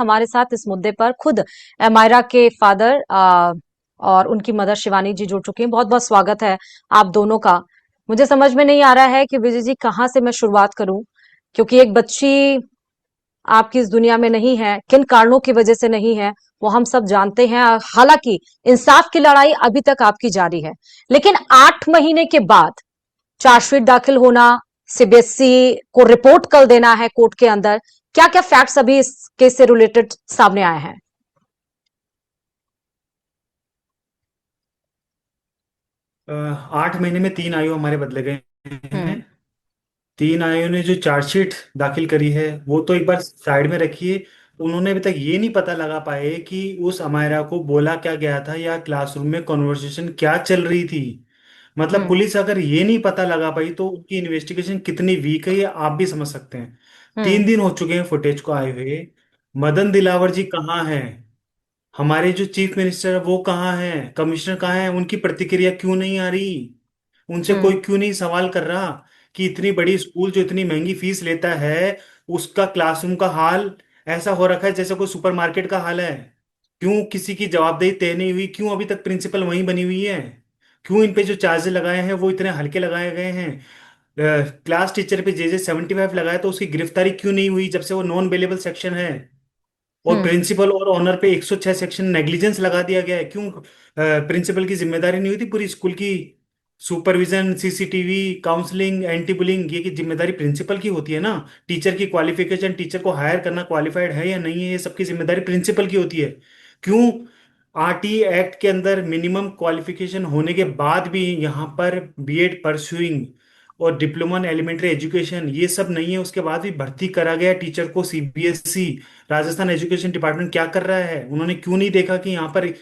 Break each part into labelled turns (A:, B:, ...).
A: हमारे साथ इस मुद्दे पर खुद अमायरा के फादर और उनकी मदर शिवानी जी जुड़ चुकी हैं। बहुत बहुत स्वागत है आप दोनों का। मुझे समझ में नहीं आ रहा है कि विजय जी कहाँ से मैं शुरुआत करूं, क्योंकि एक बच्ची आपकी इस दुनिया में नहीं है, किन कारणों की वजह से नहीं है वो हम सब जानते हैं। हालांकि इंसाफ की लड़ाई अभी तक आपकी जारी है, लेकिन 8 महीने के बाद चार्जशीट दाखिल होना, सीबीएसई को रिपोर्ट कल देना है कोर्ट के अंदर, क्या क्या फैक्ट्स अभी इस केस से रिलेटेड सामने आए हैं?
B: 8 महीने में 3 आयु हमारे बदले गए हैं।
A: हम्म।
B: 3 आयु ने जो चार्जशीट दाखिल करी है वो तो एक बार साइड में रखिए। उन्होंने अभी तक ये नहीं पता लगा पाए कि उस अमायरा को बोला क्या गया था या क्लासरूम में कॉन्वर्सेशन क्या चल रही थी। मतलब
A: हम्म।
B: पुलिस अगर ये नहीं पता लगा पाई तो उनकी इन्वेस्टिगेशन कितनी वीक है ये आप भी समझ सकते हैं।
A: हम्म।
B: 3 दिन हो चुके हैं फुटेज को आए हुए। मदन दिलावर जी कहाँ हैं? हमारे जो चीफ मिनिस्टर है वो कहाँ हैं? कमिश्नर कहाँ हैं? उनकी प्रतिक्रिया क्यों नहीं आ रही? उनसे
A: हम्म।
B: कोई क्यों नहीं सवाल कर रहा कि इतनी बड़ी स्कूल जो इतनी महंगी फीस लेता है उसका क्लासरूम का हाल ऐसा हो रखा है जैसे कोई सुपरमार्केट का हाल है। क्यों किसी की जवाबदेही तय नहीं हुई? क्यों अभी तक प्रिंसिपल वहीं बनी हुई है? क्यों इन पे जो चार्जेस लगाए हैं वो इतने हल्के लगाए गए हैं? क्लास टीचर पे जे 75 लगाया तो उसकी गिरफ्तारी क्यों नहीं हुई जब से वो नॉन बेलेबल सेक्शन है? और
A: हम्म।
B: प्रिंसिपल और ऑनर पे 106 सेक्शन नेग्लिजेंस लगा दिया गया है। क्यों प्रिंसिपल की जिम्मेदारी नहीं हुई थी पूरी स्कूल की? Supervision, CCTV, counselling, anti bullying, ये की जिम्मेदारी प्रिंसिपल की होती है ना। टीचर की क्वालिफिकेशन, टीचर को हायर करना क्वालिफाइड है या नहीं है, ये सबकी जिम्मेदारी प्रिंसिपल की होती है। क्यों आरटी एक्ट के अंदर मिनिमम क्वालिफिकेशन होने के बाद भी यहाँ पर बीएड परस्यूइंग और डिप्लोमा इन एलिमेंट्री एजुकेशन ये सब नहीं है, उसके बाद भी भर्ती करा गया टीचर को? सीबीएसई राजस्थान एजुकेशन डिपार्टमेंट क्या कर रहा है? उन्होंने क्यों नहीं देखा कि यहाँ पर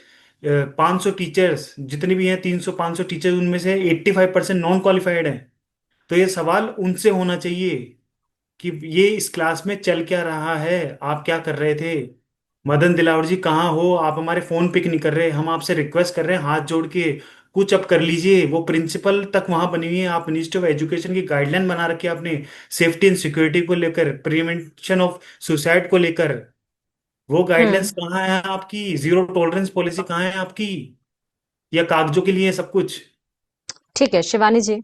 B: 500 टीचर्स जितने भी हैं, 300 500 टीचर्स, उनमें से 85% नॉन क्वालिफाइड हैं। तो ये सवाल उनसे होना चाहिए कि ये इस क्लास में चल क्या रहा है, आप क्या कर रहे थे? मदन दिलावर जी कहाँ हो आप? हमारे फोन पिक नहीं कर रहे। हम आपसे रिक्वेस्ट कर रहे हैं हाथ जोड़ के, कुछ अब कर लीजिए। वो प्रिंसिपल तक वहां बनी हुई है। आप मिनिस्ट्री ऑफ एजुकेशन की गाइडलाइन बना रखी है आपने, सेफ्टी एंड सिक्योरिटी को लेकर, प्रिवेंशन ऑफ सुसाइड को लेकर। वो गाइडलाइंस
A: हम्म।
B: कहाँ है आपकी? जीरो टॉलरेंस पॉलिसी कहाँ है आपकी? या कागजों के लिए सब कुछ?
A: ठीक है शिवानी जी,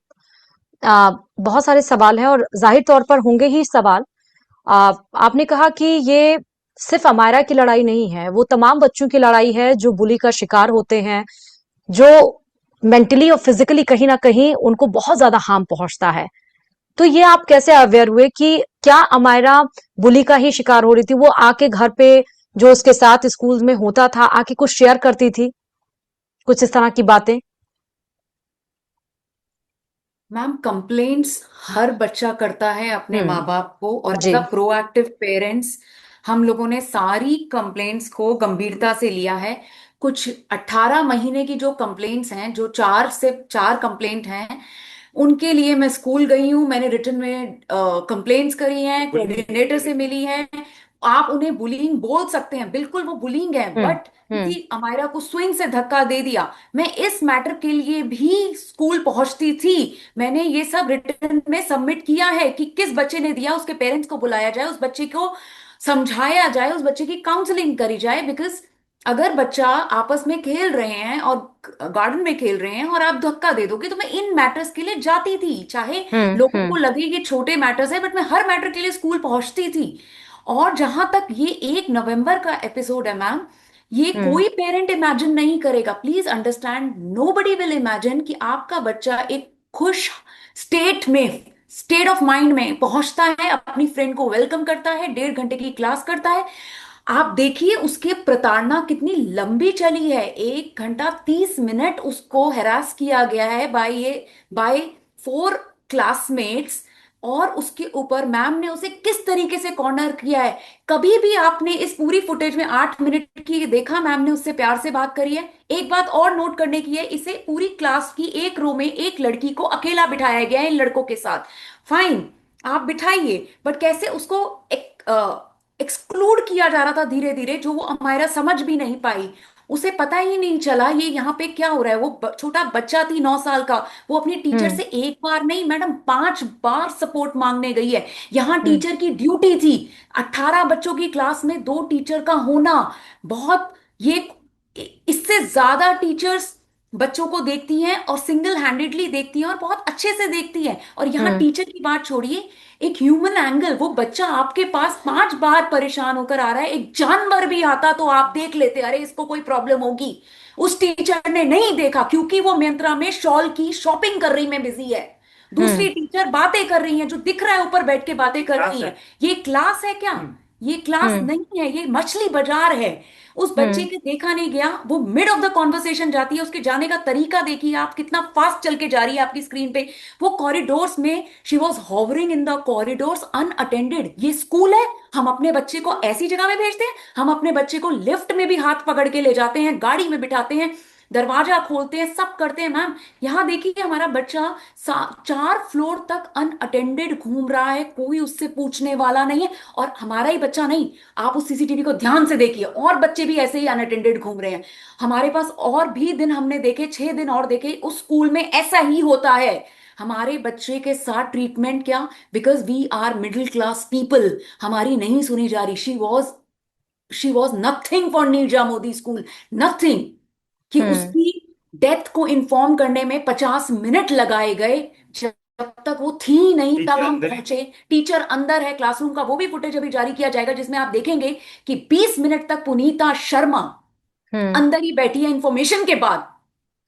A: बहुत सारे सवाल हैं और जाहिर तौर पर होंगे ही सवाल। आपने कहा कि ये सिर्फ अमायरा की लड़ाई नहीं है, वो तमाम बच्चों की लड़ाई है जो बुली का शिकार होते हैं, जो मेंटली और फिजिकली कहीं ना कहीं उनको बहुत ज्यादा हार्म पहुंचता है। तो ये आप कैसे अवेयर हुए कि क्या अमायरा बुली का ही शिकार हो रही थी? वो आके घर पे जो उसके साथ स्कूल में होता था आके कुछ शेयर करती थी, कुछ इस तरह की बातें?
C: मैम, कंप्लेंट्स हर बच्चा करता है अपने माँ
A: हम्म।
C: बाप को, और एज
A: जी।
C: अ प्रोएक्टिव पेरेंट्स हम लोगों ने सारी कंप्लेंट्स को गंभीरता से लिया है। कुछ 18 महीने की जो कंप्लेंट्स हैं, जो 4 से 4 कंप्लेंट हैं, उनके लिए मैं स्कूल गई हूँ। मैंने रिटर्न में कंप्लेंट्स करी हैं,
B: बुलिंग।
C: कोऑर्डिनेटर से मिली है। आप उन्हें बुलिंग बोल सकते हैं, बिल्कुल वो बुलिंग है,
A: हम्म।
C: बट
A: हम्म।
C: किसी अमायरा को स्विंग से धक्का दे दिया। मैं इस मैटर के लिए भी स्कूल पहुंचती थी। मैंने ये सब रिटर्न में सबमिट किया है कि किस बच्चे ने दिया, उसके पेरेंट्स को बुलाया जाए, उस बच्चे को समझाया जाए, उस बच्चे की काउंसलिंग करी जाए। बिकॉज अगर बच्चा आपस में खेल रहे हैं और गार्डन में खेल रहे हैं और आप धक्का दे दोगे, तो मैं इन मैटर्स के लिए जाती थी। चाहे
A: हम्म।
C: लोगों
A: हम्म।
C: को लगे कि छोटे मैटर्स है, बट मैं हर मैटर के लिए स्कूल पहुंचती थी। और जहां तक ये 1 नवंबर का एपिसोड है मैम, ये
A: हम्म।
C: कोई पेरेंट इमेजिन नहीं करेगा। Please understand, nobody will imagine कि आपका बच्चा एक खुश स्टेट में, स्टेट ऑफ माइंड में पहुंचता है, अपनी फ्रेंड को वेलकम करता है, 1.5 घंटे की क्लास करता है। आप देखिए उसके प्रताड़ना कितनी लंबी चली है। 1 घंटा 30 मिनट उसको हैरास किया गया है बाय 4 क्लासमेट्स। और उसके ऊपर मैम ने उसे किस तरीके से कॉर्नर किया है। कभी भी आपने इस पूरी फुटेज में 8 मिनट की देखा मैम ने उससे प्यार से बात करी है? एक बात और नोट करने की है, इसे पूरी क्लास की एक रो में एक लड़की को अकेला बिठाया गया है इन लड़कों के साथ। फाइन, आप बिठाइए, बट कैसे उसको एक एक्सक्लूड किया जा रहा था धीरे धीरे, जो वो अमायरा समझ भी नहीं पाई। उसे पता ही नहीं चला ये यहाँ पे क्या हो रहा है। वो छोटा बच्चा थी 9 साल का, वो अपनी टीचर
A: हम्म।
C: से एक बार नहीं मैडम 5 बार सपोर्ट मांगने गई है। यहाँ
A: हम्म।
C: टीचर की ड्यूटी थी। 18 बच्चों की क्लास में 2 टीचर का होना बहुत, ये इससे ज्यादा टीचर्स बच्चों को देखती हैं और सिंगल हैंडेडली देखती हैं और बहुत अच्छे से देखती हैं। और यहाँ
A: हम्म।
C: टीचर की बात छोड़िए, एक ह्यूमन एंगल, वो बच्चा आपके पास 5 बार परेशान होकर आ रहा है। एक जानवर भी आता तो आप देख लेते, अरे इसको कोई प्रॉब्लम होगी। उस टीचर ने नहीं देखा क्योंकि वो मिंत्रा में शॉल की शॉपिंग कर रही में बिजी है।
A: हम्म।
C: दूसरी टीचर बातें कर रही हैं, जो दिख रहा है ऊपर बैठ के बातें कर
B: क्लास
C: रही
B: है।
C: हैं। ये क्लास है क्या?
B: हम्म।
C: ये क्लास
A: हम्म।
C: नहीं है, ये मछली बाजार है। उस बच्चे
A: हम्म।
C: के देखा नहीं गया, वो मिड ऑफ द कॉन्वर्सेशन जाती है। उसके जाने का तरीका देखिए आप, कितना फास्ट चल के जा रही है आपकी स्क्रीन पे। वो कॉरिडोर्स में she was hovering in the corridors unattended. ये स्कूल है? हम अपने बच्चे को ऐसी जगह में भेजते हैं? हम अपने बच्चे को लिफ्ट में भी हाथ पकड़ के ले जाते हैं, गाड़ी में बिठाते हैं, दरवाजा खोलते हैं, सब करते हैं मैम। यहाँ देखिए हमारा बच्चा 4 फ्लोर तक अनअटेंडेड घूम रहा है, कोई उससे पूछने वाला नहीं है। और हमारा ही बच्चा नहीं, आप उस सीसीटीवी को ध्यान से देखिए, और बच्चे भी ऐसे ही अनअटेंडेड घूम रहे हैं हमारे पास। और भी दिन हमने देखे, 6 दिन और देखे, उस स्कूल में ऐसा ही होता है। हमारे बच्चे के साथ ट्रीटमेंट क्या? Because we are middle class people, हमारी नहीं सुनी जा रही। She was nothing for Neerja Modi school, nothing. कि
A: हम्म।
C: उसकी डेथ को इन्फॉर्म करने में 50 मिनट लगाए गए। जब तक वो थी ही नहीं तब
B: टीचर
C: हम
B: अंदर है।
C: पहुंचे। टीचर अंदर है क्लासरूम का, वो भी फुटेज अभी जारी किया जाएगा, जिसमें आप देखेंगे कि 20 मिनट तक पुनीता शर्मा
A: हम्म।
C: अंदर ही बैठी है इंफॉर्मेशन के बाद,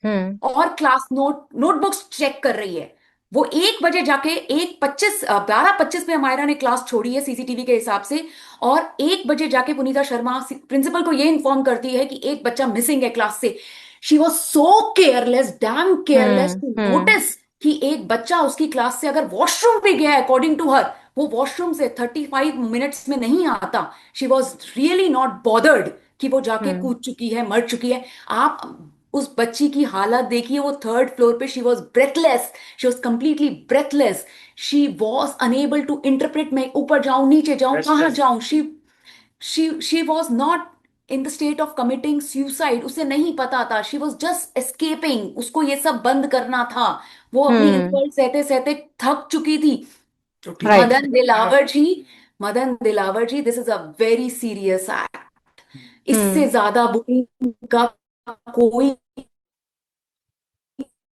A: हम्म।
C: और क्लास नोटबुक्स चेक कर रही है। वो 1 बजे जाके 12:25 पे हमायरा ने क्लास छोड़ी है सीसीटीवी के हिसाब से। और 1 बजे जाके पुनीता शर्मा प्रिंसिपल को ये इन्फॉर्म करती है कि एक बच्चा मिसिंग है क्लास से। She was so careless, damn careless
A: hmm.
C: To
A: hmm.
C: Notice कि एक बच्चा उसकी क्लास से अगर वॉशरूम पे गया है, अकॉर्डिंग टू हर, वो वॉशरूम से 35 मिनट्स में नहीं आता। She was really not bothered कि वो जाके
A: हम्म।
C: कूद चुकी है, मर चुकी है। आप उस बच्ची की हालत देखिए, वो 3rd फ्लोर पे, she was breathless, she was completely breathless. She was unable to interpret, मैं ऊपर जाऊं नीचे जाऊं कहां
B: रेस्टलेस।
C: जाऊं। She was not in the state of committing suicide, उसे नहीं पता था। शी वॉज जस्ट एस्केपिंग, उसको ये सब बंद करना था। वो अपनी
A: हम्म।
C: इंसल्ट सहते सहते थक चुकी थी।
B: तो teacher
A: right.
C: Madan Dilawar ji, Madan Dilawar ji, this is a very serious act.
A: Hmm.
C: इससे ज्यादा बुलिंग का कोई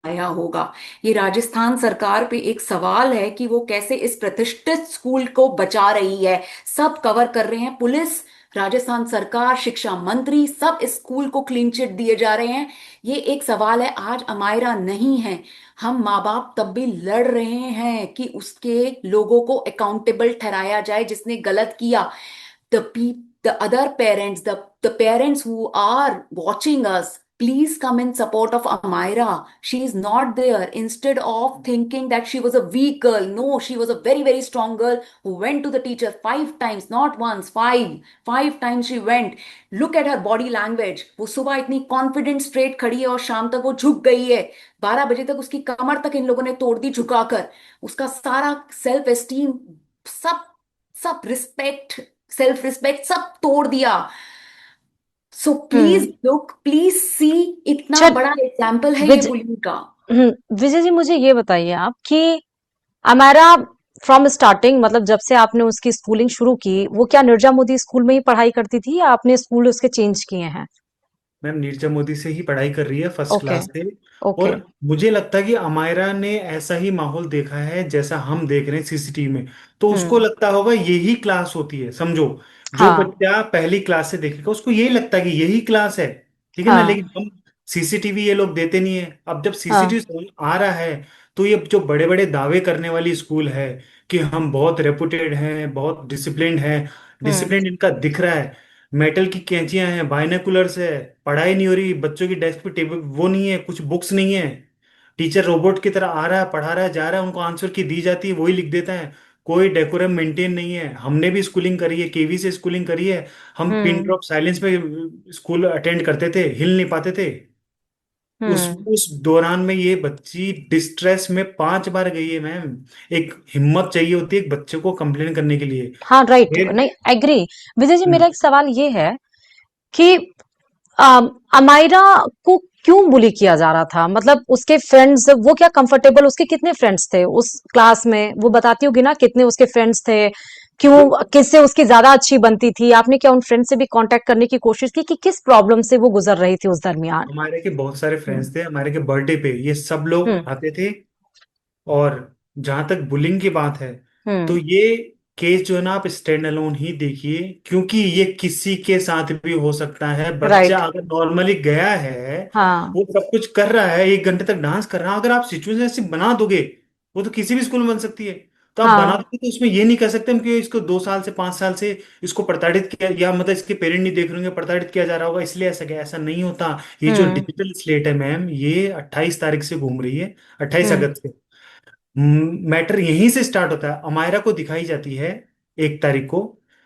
C: आया होगा। ये राजस्थान सरकार पे एक सवाल है कि वो कैसे इस प्रतिष्ठित स्कूल को बचा रही है। सब कवर कर रहे हैं, पुलिस, राजस्थान सरकार, शिक्षा मंत्री, सब इस स्कूल को क्लीन चिट दिए जा रहे हैं। ये एक सवाल है, आज अमायरा नहीं है, हम माँ बाप तब भी लड़ रहे हैं कि उसके लोगों को अकाउंटेबल ठहराया जाए जिसने गलत किया। The other parents, the parents who are watching us, please come in support of Amira. She is not there. Instead of thinking that she was a weak girl, no, she was a very very strong girl who went to the teacher 5 times, not once, five times she went. Look at her body language. वो सुबह इतनी confident straight खड़ी है और शाम तक वो झुक गई है। 12 बजे तक उसकी कमर तक इन लोगों ने तोड़ दी झुकाकर। उसका सारा सेल्फ एस्टीम, सब सब रिस्पेक्ट, सेल्फ रिस्पेक्ट सब तोड़ दिया। So please
A: hmm.
C: Look, please see, इतना
A: चल।
C: बड़ा एग्जाम्पल है ये
A: विजय।
C: बुलिंग का।
A: विजय जी, मुझे ये बताइए आप कि हमारा फ्रॉम स्टार्टिंग, मतलब जब से आपने उसकी स्कूलिंग शुरू की, वो क्या निर्जा मोदी स्कूल में ही पढ़ाई करती थी या आपने स्कूल उसके चेंज किए हैं?
B: मैम नीरजा मोदी से ही पढ़ाई कर रही है, फर्स्ट
A: ओके।
B: क्लास से। और
A: ओके।
B: मुझे लगता है कि अमायरा ने ऐसा ही माहौल देखा है जैसा हम देख रहे हैं सीसीटीवी में। तो उसको
A: हम्म।
B: लगता होगा यही क्लास होती है, समझो। जो
A: हाँ।
B: बच्चा पहली क्लास से देखेगा उसको यही लगता है कि यही क्लास है। ठीक है ना,
A: हाँ।
B: लेकिन हम सीसीटीवी ये लोग देते नहीं है। अब जब
A: हाँ।
B: सीसीटीवी समझ आ रहा है, तो ये जो बड़े बड़े दावे करने वाली स्कूल है कि हम बहुत रेपुटेड हैं, बहुत डिसिप्लिन्ड हैं,
A: हम्म।
B: डिसिप्लिन इनका दिख रहा है। मेटल की कैंचियां हैं, बाइनोकुलर्स है, पढ़ाई नहीं हो रही, बच्चों की डेस्क पे टेबल वो नहीं है, कुछ बुक्स नहीं है। टीचर रोबोट की तरह आ रहा है, पढ़ा रहा है, जा रहा है, उनको आंसर की दी जाती है, वही लिख देता है। कोई डेकोरम मेंटेन नहीं है। हमने भी स्कूलिंग करी है, केवी से स्कूलिंग करी है। हम पिन
A: हम्म।
B: ड्रॉप साइलेंस में स्कूल अटेंड करते थे, हिल नहीं पाते थे।
A: हम्म।
B: उस दौरान में ये बच्ची डिस्ट्रेस में 5 बार गई है मैम। एक हिम्मत चाहिए होती है एक बच्चे को कंप्लेन करने के लिए।
A: हाँ, राइट,
B: फिर
A: नहीं, एग्री। विजय जी,
B: हम्म,
A: मेरा एक सवाल ये है कि अमायरा को क्यों बुली किया जा रहा था? मतलब उसके फ्रेंड्स, वो क्या कंफर्टेबल, उसके कितने फ्रेंड्स थे उस क्लास में? वो बताती होगी ना कितने उसके फ्रेंड्स थे, क्यों, किससे उसकी ज्यादा अच्छी बनती थी? आपने क्या उन फ्रेंड से भी कांटेक्ट करने की कोशिश की कि किस प्रॉब्लम से वो गुजर रही थी उस दरमियान?
B: हमारे के बहुत सारे
A: हम्म।
B: फ्रेंड्स थे, हमारे के बर्थडे पे ये सब लोग
A: हम्म।
B: आते थे। और जहां तक बुलिंग की बात है, तो
A: हम्म।
B: ये केस जो है ना, आप स्टैंड अलोन ही देखिए, क्योंकि ये किसी के साथ भी हो सकता है। बच्चा
A: राइट।
B: अगर नॉर्मली गया है,
A: हाँ।
B: वो सब कुछ कर रहा है, 1 घंटे तक डांस कर रहा है, अगर आप सिचुएशन ऐसी बना दोगे, वो तो किसी भी स्कूल में बन सकती है। तो आप बना
A: हाँ।
B: दोगे, तो उसमें ये नहीं कर सकते हम कि इसको 2 साल से 5 साल से इसको प्रताड़ित किया, या मतलब इसके पेरेंट नहीं देख रहे होंगे, प्रताड़ित किया जा रहा होगा इसलिए ऐसा क्या, ऐसा नहीं होता। ये जो
A: हम्म।
B: डिजिटल स्लेट है मैम, ये 28 तारीख से घूम रही है, 28 अगस्त
A: हम्म।
B: से। मैटर यहीं से स्टार्ट होता है। अमायरा को दिखाई जाती है 1 तारीख को,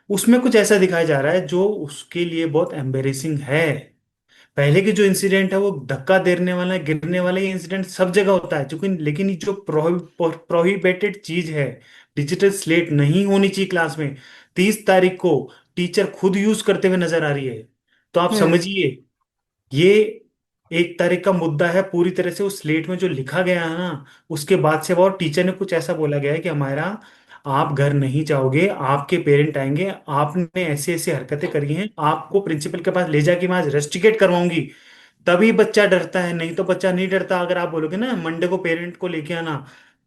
B: उसमें कुछ ऐसा दिखाया जा रहा है जो उसके लिए बहुत एम्बेरेसिंग है। पहले के जो इंसिडेंट है वो धक्का देने वाला, गिरने वाला, ये इंसिडेंट सब जगह होता है, क्योंकि लेकिन ये जो प्रोहिबिटेड चीज है, डिजिटल स्लेट नहीं होनी चाहिए क्लास में, 30 तारीख को टीचर खुद यूज करते हुए नजर आ रही है। तो आप
A: हम्म।
B: समझिए, ये 1 तारीख का मुद्दा है पूरी तरह से। उस स्लेट में जो लिखा गया है ना, उसके बाद से और टीचर ने कुछ ऐसा बोला गया है कि हमारा, आप घर नहीं जाओगे, आपके पेरेंट आएंगे, आपने ऐसे ऐसे हरकतें करी हैं, आपको प्रिंसिपल के पास ले जाके मैं आज रेस्टिकेट करवाऊंगी। तभी बच्चा डरता है, नहीं तो बच्चा नहीं डरता। अगर आप बोलोगे ना मंडे को पेरेंट को लेके आना,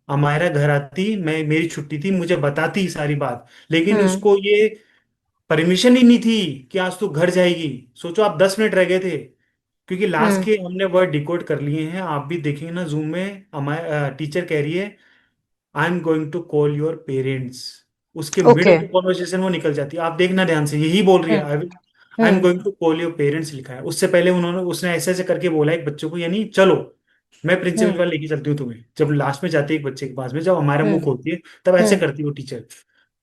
B: हमारा घर आती, मैं, मेरी छुट्टी थी, मुझे बताती सारी बात, लेकिन
A: हम्म।
B: उसको ये परमिशन ही नहीं थी कि आज तू घर जाएगी। सोचो, आप 10 मिनट रह गए थे, क्योंकि लास्ट
A: हम्म।
B: के हमने वर्ड डिकोड कर लिए हैं, आप भी देखेंगे ना जूम में, हमारे टीचर कह रही है I am going to call your parents. उसके मिड
A: ओके।
B: ऑफ कॉन्वर्सेशन वो निकल जाती है, आप देखना ध्यान से, यही बोल रही है,
A: hmm.
B: I am
A: hmm.
B: Going to call your parents लिखा है। उससे पहले उन्होंने, उसने ऐसे ऐसे करके बोला एक बच्चों को, यानी चलो मैं प्रिंसिपल के
A: हम्म।
B: पास लेके चलती हूँ तुम्हें। जब लास्ट में जाती है एक बच्चे के पास में, जब हमारा मुंह
A: हम्म।
B: खोलती है, तब ऐसे
A: हम्म।
B: करती है वो टीचर।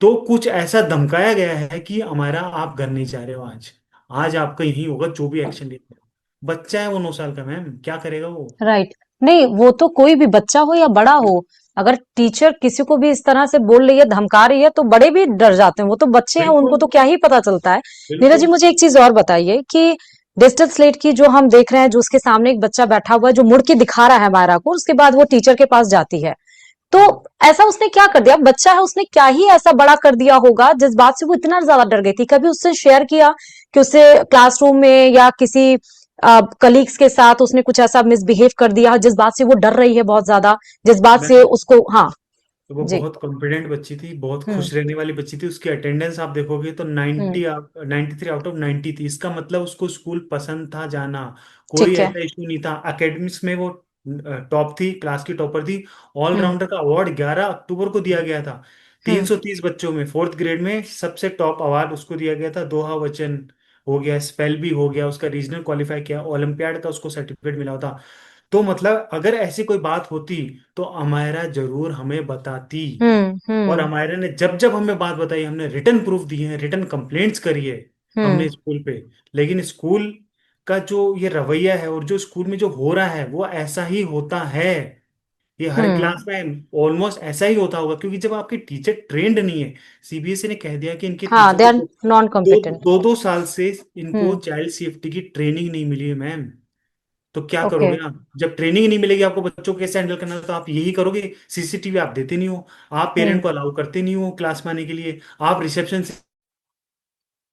B: तो कुछ ऐसा धमकाया गया है कि हमारा, आप घर नहीं जा रहे हो आज, आज आपका यही होगा जो भी एक्शन लेते हैं। बच्चा है वो, 9 साल का, मैम क्या करेगा वो।
A: राइट। नहीं, वो तो कोई भी बच्चा हो या बड़ा हो, अगर टीचर किसी को भी इस तरह से बोल रही है, धमका रही है, तो बड़े भी डर जाते हैं। वो तो बच्चे हैं, उनको
B: बिल्कुल,
A: तो क्या ही पता चलता है। नीरज जी,
B: बिल्कुल।
A: मुझे एक चीज और बताइए कि डिजिटल स्लेट की जो हम देख रहे हैं, जो उसके सामने एक बच्चा बैठा हुआ है जो मुड़ के दिखा रहा है मायरा को, उसके बाद वो टीचर के पास जाती है, तो ऐसा उसने क्या कर दिया? बच्चा है, उसने क्या ही ऐसा बड़ा कर दिया होगा जिस बात से वो इतना ज्यादा डर गई थी? कभी उससे शेयर किया कि उससे क्लासरूम में या किसी कलीग्स के साथ उसने कुछ ऐसा मिसबिहेव कर दिया जिस बात से वो डर रही है बहुत ज्यादा, जिस बात से
B: मैम,
A: उसको? हाँ।
B: तो वो
A: जी।
B: बहुत कॉन्फिडेंट बच्ची थी, बहुत
A: हम्म।
B: खुश रहने वाली बच्ची थी। उसकी अटेंडेंस आप देखोगे तो
A: हम्म।
B: 93 आउट ऑफ 90 थी। इसका मतलब उसको स्कूल पसंद था जाना, कोई
A: ठीक है।
B: ऐसा इशू नहीं था। एकेडमिक्स में वो टॉप थी, क्लास की टॉपर थी।
A: हम्म।
B: ऑलराउंडर का अवार्ड 11 अक्टूबर को दिया गया था। तीन
A: हम्म।
B: सौ तीस बच्चों में 4th ग्रेड में सबसे टॉप अवार्ड उसको दिया गया था। दोहा वचन हो गया, स्पेल भी हो गया, उसका रीजनल क्वालिफाई किया, ओलंपियाड का उसको सर्टिफिकेट मिला था। तो मतलब अगर ऐसी कोई बात होती, तो अमायरा जरूर हमें बताती।
A: हम्म।
B: और
A: हम्म।
B: अमायरा ने जब जब हमें बात बताई, हमने रिटर्न प्रूफ दिए हैं, रिटर्न कंप्लेंट्स करी है
A: हम्म।
B: हमने स्कूल पे। लेकिन स्कूल का जो ये रवैया है, और जो स्कूल में जो हो रहा है, वो ऐसा ही होता है। ये हर
A: हम्म।
B: क्लास में ऑलमोस्ट ऐसा ही होता होगा, क्योंकि जब आपकी टीचर ट्रेंड नहीं है, सीबीएसई ने कह दिया कि इनके
A: हाँ,
B: टीचर
A: दे
B: को
A: आर नॉन
B: दो
A: कॉम्पिटेंट।
B: दो दो साल से इनको
A: हम्म।
B: चाइल्ड सेफ्टी की ट्रेनिंग नहीं मिली है मैम। तो क्या
A: ओके।
B: करोगे आप, जब ट्रेनिंग नहीं मिलेगी आपको बच्चों को कैसे हैंडल करना है, तो आप यही करोगे। सीसीटीवी आप देते नहीं हो, आप पेरेंट
A: हम्म।
B: को अलाउ करते नहीं हो क्लास में आने के लिए। आप रिसेप्शन से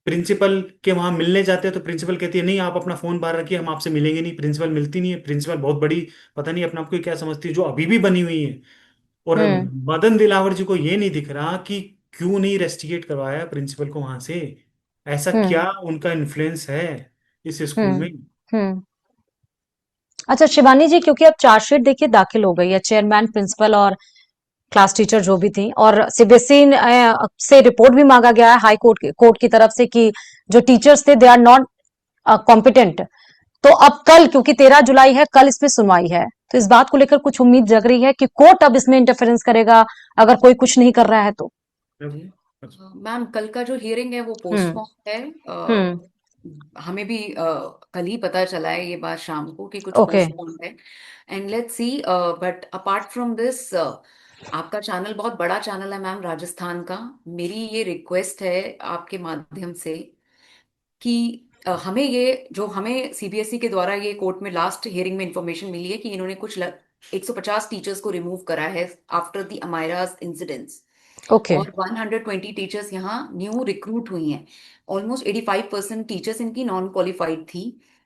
B: प्रिंसिपल के वहां मिलने जाते हैं, तो प्रिंसिपल कहती है नहीं, आप अपना फोन बाहर रखिए, हम आपसे मिलेंगे नहीं। प्रिंसिपल मिलती नहीं है। प्रिंसिपल बहुत बड़ी, पता नहीं अपने आप को क्या समझती है, जो अभी भी बनी हुई है। और
A: हम्म।
B: मदन दिलावर जी को ये नहीं दिख रहा कि क्यों नहीं रेस्टिकेट करवाया प्रिंसिपल को वहां से। ऐसा
A: हम्म।
B: क्या उनका इन्फ्लुएंस है इस स्कूल
A: हम्म।
B: में।
A: हम्म। अच्छा शिवानी जी, क्योंकि अब चार्जशीट देखिए दाखिल हो गई है, चेयरमैन, प्रिंसिपल और क्लास टीचर जो भी थी, और सीबीएसई से रिपोर्ट भी मांगा गया है हाई कोर्ट की तरफ से कि जो टीचर्स थे दे आर नॉट कॉम्पिटेंट। तो अब कल, क्योंकि 13 जुलाई है, कल इसमें सुनवाई है, तो इस बात को लेकर कुछ उम्मीद जग रही है कि कोर्ट अब इसमें इंटरफेरेंस करेगा अगर कोई कुछ नहीं कर रहा है तो?
C: मैम, कल का जो हियरिंग है वो
A: हम्म।
C: पोस्टपोन है।
A: हम्म।
C: हमें भी कल ही पता चला है ये बात शाम को कि कुछ
A: ओके।
C: पोस्टपोन है। And let's see. But apart from this, आपका चैनल बहुत बड़ा चैनल है मैम, राजस्थान का। मेरी ये रिक्वेस्ट है आपके माध्यम से कि हमें ये जो हमें सीबीएसई के द्वारा ये कोर्ट में लास्ट हियरिंग में इंफॉर्मेशन मिली है कि इन्होंने 150 टीचर्स को रिमूव करा है आफ्टर द अमायराज इंसिडेंट्स।
A: ओके।
C: और 120 टीचर्स यहाँ न्यू रिक्रूट हुई हैं। ऑलमोस्ट 85% टीचर्स इनकी नॉन क्वालिफाइड थी।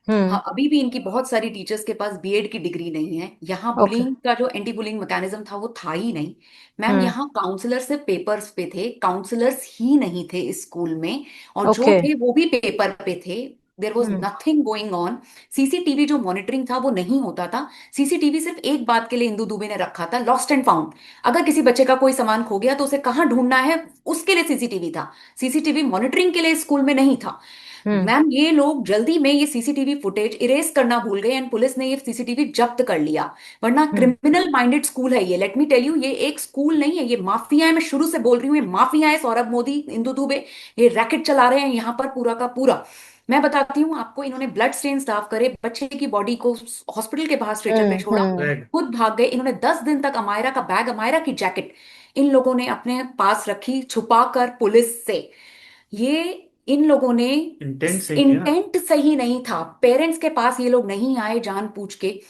A: हम्म।
C: हाँ, अभी भी इनकी बहुत सारी टीचर्स के पास बीएड की डिग्री नहीं है। यहाँ
A: ओके।
C: बुलिंग का जो एंटी बुलिंग मैकेनिज्म था वो था ही नहीं। मैम,
A: हम्म।
C: यहाँ काउंसलर से पेपर्स पे थे, काउंसलर्स ही नहीं थे इस स्कूल में, और जो
A: ओके।
C: थे वो भी पेपर पे थे। There was
A: hmm.
C: Nothing going on. CCTV जो मॉनिटरिंग था वो नहीं होता था। सीसीटीवी सिर्फ एक बात के लिए इंदू दुबे ने रखा था, लॉस्ट एंड फाउंड। अगर किसी बच्चे का कोई सामान खो गया तो उसे कहाँ ढूंढना है, उसके लिए सीसीटीवी था। सीसीटीवी मॉनिटरिंग के लिए स्कूल में नहीं था।
A: हम्म।
C: मैम, ये लोग जल्दी में ये सीसीटीवी फुटेज इरेज करना भूल गए एंड पुलिस ने ये सीसीटीवी जब्त कर लिया। वरना
A: हम्म।
C: क्रिमिनल माइंडेड स्कूल है ये, लेट मी टेल यू, ये एक स्कूल नहीं है, ये माफिया है। मैं शुरू से बोल रही हूँ, ये माफिया है। सौरभ मोदी, इंदु दुबे, ये रैकेट चला रहे हैं यहाँ पर पूरा का पूरा। मैं बताती हूँ आपको, इन्होंने ब्लड स्टेन साफ करे, बच्चे की बॉडी को हॉस्पिटल के बाहर स्ट्रेचर पे छोड़ा,
A: हम्म।
B: बैग।
C: खुद भाग गए। इन्होंने 10 दिन तक अमायरा का बैग, अमायरा की जैकेट इन लोगों ने अपने पास रखी छुपा कर पुलिस से। ये इन लोगों ने
B: इंटेंट सही नहीं है ना।
C: इंटेंट सही नहीं था। पेरेंट्स के पास ये लोग नहीं आए जान पूछ के।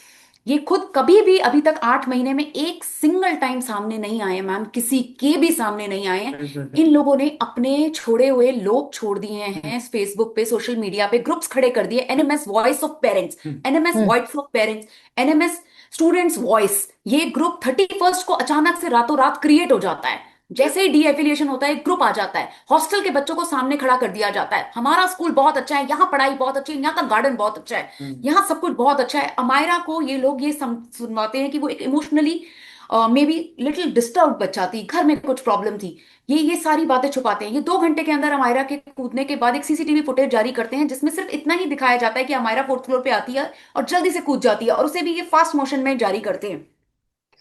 C: ये खुद कभी भी अभी तक 8 महीने में एक सिंगल टाइम सामने नहीं आए मैम, किसी के भी सामने नहीं आए हैं। इन लोगों ने अपने छोड़े हुए लोग छोड़ दिए हैं फेसबुक पे, सोशल मीडिया पे ग्रुप्स खड़े कर दिए, NMS voice of parents, NMS
A: hmm.
C: Voice of parents, NMS students voice. ये ग्रुप 31st को अचानक से रातों रात क्रिएट हो जाता है। जैसे ही डी एफिलिएशन होता है ग्रुप आ जाता है, हॉस्टल के बच्चों को सामने खड़ा कर दिया जाता है, हमारा स्कूल बहुत अच्छा है, यहाँ पढ़ाई बहुत अच्छी है, यहाँ का गार्डन बहुत अच्छा है, यहाँ सब कुछ बहुत अच्छा है। अमायरा को ये लोग ये सुनवाते हैं कि वो एक emotionally may be little disturb बच्चा थी, घर में कुछ प्रॉब्लम थी। ये सारी बातें छुपाते हैं। ये 2 घंटे के अंदर अमायरा के कूदने के बाद एक सीसीटीवी फुटेज जारी करते हैं जिसमें सिर्फ इतना ही दिखाया जाता है कि अमायरा 4th फ्लोर पे आती है और जल्दी से कूद जाती है, और उसे भी ये फास्ट मोशन में जारी करते हैं।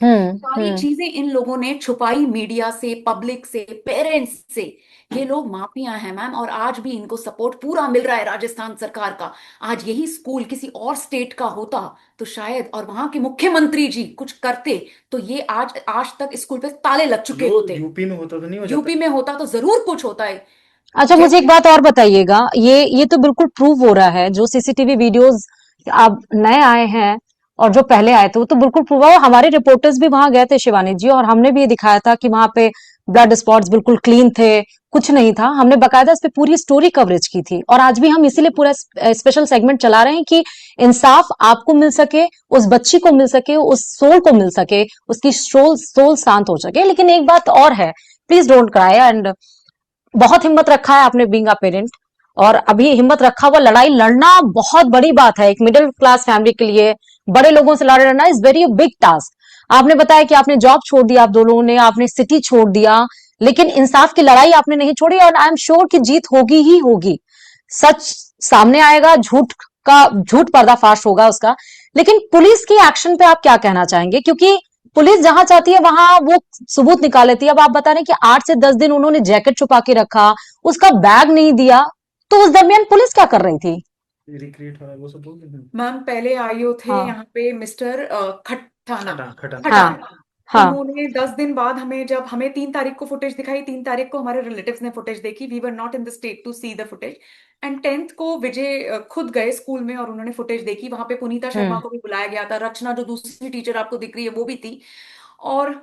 A: हम्म।
C: सारी
A: हम्म।
C: चीजें इन लोगों ने छुपाई, मीडिया से, पब्लिक से, पेरेंट्स से। ये लोग माफिया हैं मैम, और आज भी इनको सपोर्ट पूरा मिल रहा है राजस्थान सरकार का। आज यही स्कूल किसी और स्टेट का होता तो शायद, और वहां के मुख्यमंत्री जी कुछ करते, तो ये आज आज तक स्कूल पे ताले लग चुके
B: वो
C: होते।
B: यूपी में होता तो नहीं हो जाता।
C: यूपी में होता तो जरूर कुछ होता है।
A: अच्छा, मुझे एक
C: जैसे
A: बात और बताइएगा। ये तो बिल्कुल प्रूव हो रहा है, जो सीसीटीवी वीडियोस अब नए आए हैं और जो पहले आए थे वो तो बिल्कुल प्रूव है। हमारे रिपोर्टर्स भी वहां गए थे शिवानी जी, और हमने भी ये दिखाया था कि वहां पे ब्लड स्पॉट्स बिल्कुल क्लीन थे, कुछ नहीं था। हमने बकायदा इस पे पूरी स्टोरी कवरेज की थी, और आज भी हम इसीलिए पूरा स्पेशल सेगमेंट चला रहे हैं कि इंसाफ आपको मिल सके, उस बच्ची को मिल सके, उस सोल को मिल सके, उसकी सोल सोल शांत हो सके। लेकिन एक बात और है, प्लीज डोंट क्राई। एंड बहुत हिम्मत रखा है आपने बीइंग अ पेरेंट, और अभी हिम्मत रखा हुआ लड़ाई लड़ना बहुत बड़ी बात है एक मिडिल क्लास फैमिली के लिए। बड़े लोगों से लड़ाई लड़ना इज वेरी बिग टास्क। आपने बताया कि आपने जॉब छोड़ दिया, आप दोनों ने, आपने सिटी छोड़ दिया, लेकिन इंसाफ की लड़ाई आपने नहीं छोड़ी, और आई एम श्योर कि जीत होगी ही होगी। सच सामने आएगा, झूठ पर्दाफाश होगा उसका। लेकिन पुलिस की एक्शन पे आप क्या कहना चाहेंगे? क्योंकि पुलिस जहां चाहती है वहां वो सबूत निकाल लेती है। अब आप बता रहे हैं कि 8 से 10 दिन उन्होंने जैकेट छुपा के रखा, उसका बैग नहीं दिया, तो उस दरमियान पुलिस क्या कर रही थी?
B: रिक्रिएट हो रहा है वो सब बोल रहे हैं।
C: मैम, पहले आईओ थे
A: हाँ।
C: यहाँ पे मिस्टर खटाना,
B: खटाना।
A: हाँ।
C: खटाना।
A: हाँ।
C: उन्होंने 10 दिन बाद हमें, जब हमें 3 तारीख को फुटेज दिखाई, 3 तारीख को हमारे रिलेटिव्स ने फुटेज देखी, we were not in the state to see the footage. And 10th को विजय खुद गए स्कूल में और उन्होंने फुटेज देखी। वहां पे पुनीता शर्मा
A: हम्म।
C: को भी बुलाया गया था, रचना जो दूसरी टीचर आपको दिख रही है वो भी थी, और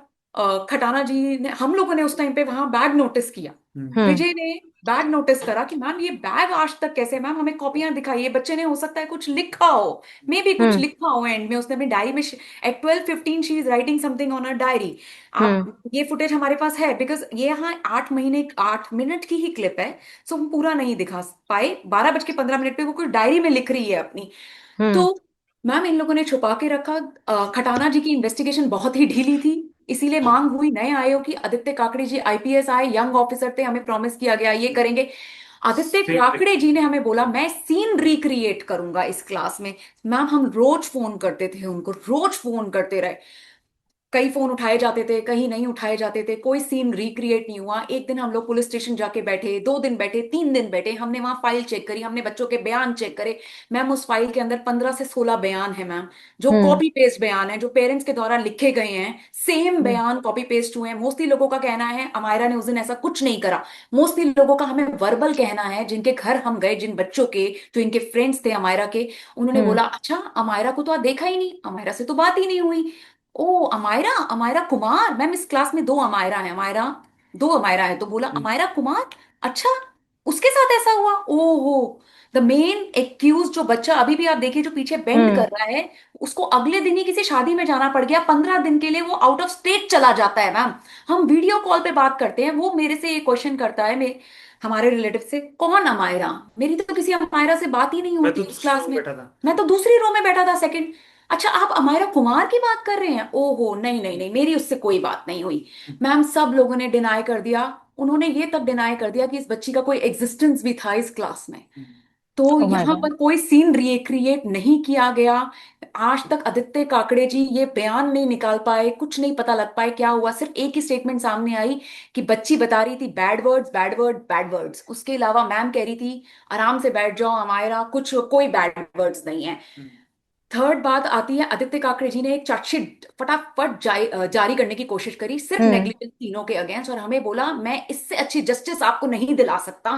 C: खटाना जी ने, हम लोगों ने उस टाइम पे वहां बैग नोटिस किया।
A: हम्म।
C: विजय ने बैग नोटिस करा कि मैम ये बैग आज तक कैसे, मैम हमें कॉपियां दिखाइए, बच्चे ने हो सकता है कुछ लिखा हो, मे बी कुछ
A: हम्म।
C: लिखा हो एंड में उसने अपनी डायरी में। At 12:15 she is writing something on a diary.
A: Hmm.
C: आप, ये फुटेज हमारे पास है बिकॉज ये यहाँ 8 मिनट की ही क्लिप है, सो हम पूरा नहीं दिखा पाए। 12:15 पे वो कुछ डायरी में लिख रही है अपनी।
A: हम्म।
C: तो मैम, इन लोगों ने छुपा के रखा। खटाना जी की इन्वेस्टिगेशन बहुत ही ढीली थी, इसीलिए मांग हुई नए आयोग की। आदित्य काकड़े जी आईपीएस आए, यंग ऑफिसर थे, हमें प्रॉमिस किया गया ये करेंगे। आदित्य काकड़े जी ने हमें बोला मैं सीन रिक्रिएट करूंगा इस क्लास में। मैम, हम रोज फोन करते थे उनको, रोज फोन करते रहे। कई फोन उठाए जाते थे, कहीं नहीं उठाए जाते थे, कोई सीन रिक्रिएट नहीं हुआ। एक दिन हम लोग पुलिस स्टेशन जाके बैठे, 2 दिन बैठे, 3 दिन बैठे, हमने वहां फाइल चेक करी, हमने बच्चों के बयान चेक करे। मैम उस फाइल के अंदर 15 से 16 बयान है मैम, जो
A: हम्म।
C: कॉपी पेस्ट बयान है, जो पेरेंट्स के द्वारा लिखे गए हैं। सेम
A: हम्म।
C: बयान कॉपी पेस्ट हुए हैं। मोस्टली लोगों का कहना है अमायरा ने उस दिन ऐसा कुछ नहीं करा। मोस्टली लोगों का हमें वर्बल कहना है, जिनके घर हम गए, जिन बच्चों के जो इनके फ्रेंड्स थे अमायरा के, उन्होंने
A: हम्म।
C: बोला अच्छा अमायरा को तो देखा ही नहीं, अमायरा से तो बात ही नहीं हुई। ओ अमायरा, अमायरा कुमार, मैम इस क्लास में 2 अमायरा है, अमायरा, 2 अमायरा है। तो बोला अमायरा कुमार, अच्छा उसके साथ ऐसा हुआ। ओहो, द मेन एक्यूज जो बच्चा अभी भी आप देखिए जो पीछे बेंड
A: हम्म।
C: कर रहा है, उसको अगले दिन ही किसी शादी में जाना पड़ गया, 15 दिन के लिए वो आउट ऑफ स्टेट चला जाता है मैम। हम वीडियो कॉल पे बात करते हैं, वो मेरे से ये क्वेश्चन करता है, मेरे हमारे रिलेटिव से, कौन अमायरा, मेरी तो किसी अमायरा से बात ही नहीं
B: मैं
C: होती
B: तो
C: उस
B: दूसरे
C: क्लास
B: रूम में
C: में।
B: बैठा था।
C: मैं तो दूसरी रो में बैठा था सेकंड। अच्छा आप अमायरा कुमार की बात कर रहे हैं, ओहो नहीं नहीं नहीं, मेरी उससे कोई बात नहीं हुई। मैम सब लोगों ने डिनाई कर दिया। उन्होंने ये तक डिनाई कर दिया कि इस बच्ची का कोई एग्जिस्टेंस भी था इस क्लास में। तो
A: ओ माय
C: यहाँ
A: गॉड।
C: पर कोई सीन रिक्रिएट नहीं किया गया। आज तक आदित्य काकड़े जी ये बयान नहीं निकाल पाए, कुछ नहीं पता लग पाए क्या हुआ। सिर्फ एक ही स्टेटमेंट सामने आई कि बच्ची बता रही थी bad words, bad word, bad words. उसके अलावा मैम कह रही थी आराम से बैठ जाओ अमायरा, कुछ कोई बैड वर्ड्स नहीं है। थर्ड बात आती है, आदित्य काकड़े जी ने एक चार्जशीट फटाफट जारी करने की कोशिश करी सिर्फ
A: हम्म।
C: नेग्लिजेंस तीनों के अगेंस्ट, और हमें बोला मैं इससे अच्छी जस्टिस आपको नहीं दिला सकता।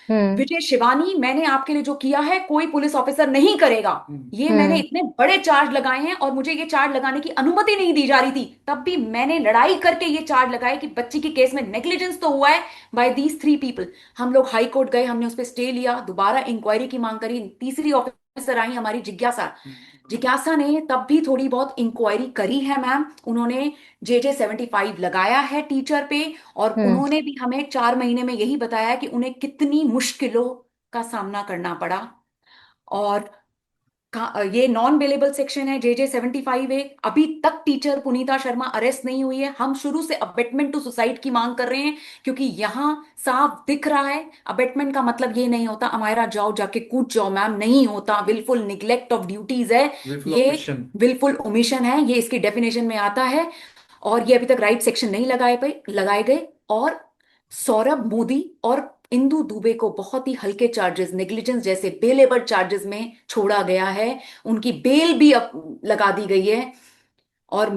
A: हम्म।
C: विजय शिवानी, मैंने आपके लिए जो किया है कोई पुलिस ऑफिसर नहीं करेगा। ये मैंने
A: हम्म।
C: इतने बड़े चार्ज लगाए हैं और मुझे ये चार्ज लगाने की अनुमति नहीं दी जा रही थी, तब भी मैंने लड़ाई करके ये चार्ज लगाए कि बच्ची के केस में नेग्लिजेंस तो हुआ है बाय दीज 3 पीपल। हम लोग हाई कोर्ट गए, हमने उस पर स्टे लिया, दोबारा इंक्वायरी की मांग करी। तीसरी ऑफिसर आई हमारी जिज्ञासा। जिज्ञासा ने तब भी थोड़ी बहुत इंक्वायरी करी है मैम, उन्होंने JJ 75 लगाया है टीचर पे। और
A: हम्म।
C: उन्होंने भी हमें 4 महीने में यही बताया कि उन्हें कितनी मुश्किलों का सामना करना पड़ा। और ये नॉन बेलेबल सेक्शन है JJ 75 ए। अभी तक टीचर पुनीता शर्मा अरेस्ट नहीं हुई है। हम शुरू से अबेटमेंट टू सुसाइड की मांग कर रहे हैं, क्योंकि यहाँ साफ दिख रहा है अबेटमेंट का मतलब ये नहीं होता अमायरा जाओ जाके कूद जाओ मैम, नहीं होता, विलफुल निग्लेक्ट ऑफ ड्यूटीज है
B: विलफुल
C: ये,
B: ऑमिशन।
C: विलफुल ओमिशन है ये, इसकी डेफिनेशन में आता है। और ये अभी तक राइट सेक्शन नहीं लगाए गए। और सौरभ मोदी और इंदु दुबे को बहुत ही हल्के चार्जेस, नेग्लिजेंस जैसे बेलेबल चार्जेस में छोड़ा गया है। उनकी बेल भी अब लगा दी गई है और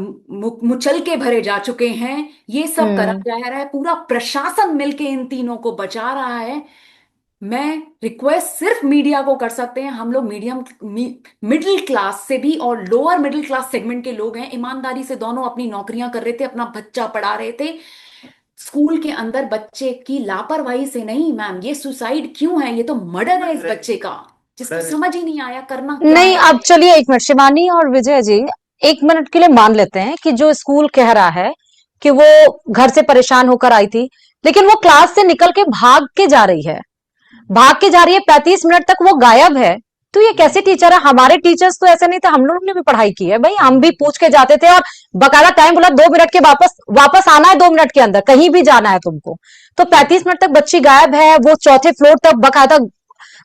C: मुचल के भरे जा चुके हैं। ये सब करा
A: हम्म।
C: जा रहा है, पूरा प्रशासन मिलके इन तीनों को बचा रहा है। मैं रिक्वेस्ट सिर्फ मीडिया को कर सकते हैं, हम लोग मिडिल क्लास से भी और लोअर मिडिल क्लास सेगमेंट के लोग हैं, ईमानदारी से दोनों अपनी नौकरियां कर रहे थे, अपना बच्चा पढ़ा रहे थे। स्कूल के अंदर बच्चे की लापरवाही से नहीं मैम, ये सुसाइड क्यों है, ये तो मर्डर है इस
B: मर्डर है।
C: बच्चे का, जिसको
B: मर्डर है।
C: समझ ही नहीं आया करना क्या
A: नहीं,
C: है।
A: अब चलिए एक मिनट, शिवानी और विजय जी, एक मिनट के लिए मान लेते हैं कि जो स्कूल कह रहा है कि वो घर से परेशान होकर आई थी, लेकिन वो क्लास से निकल के भाग के जा रही है, भाग के जा रही है, 35 मिनट तक वो गायब है। तो ये कैसे टीचर है? हमारे टीचर्स तो ऐसे नहीं थे, हम लोग ने भी पढ़ाई की है भाई, हम भी पूछ के जाते थे, और बकायदा टाइम बोला 2 मिनट के, वापस वापस आना है 2 मिनट के अंदर, कहीं भी जाना है तुमको। तो 35 मिनट तक बच्ची गायब है, वो चौथे फ्लोर तक बकायदा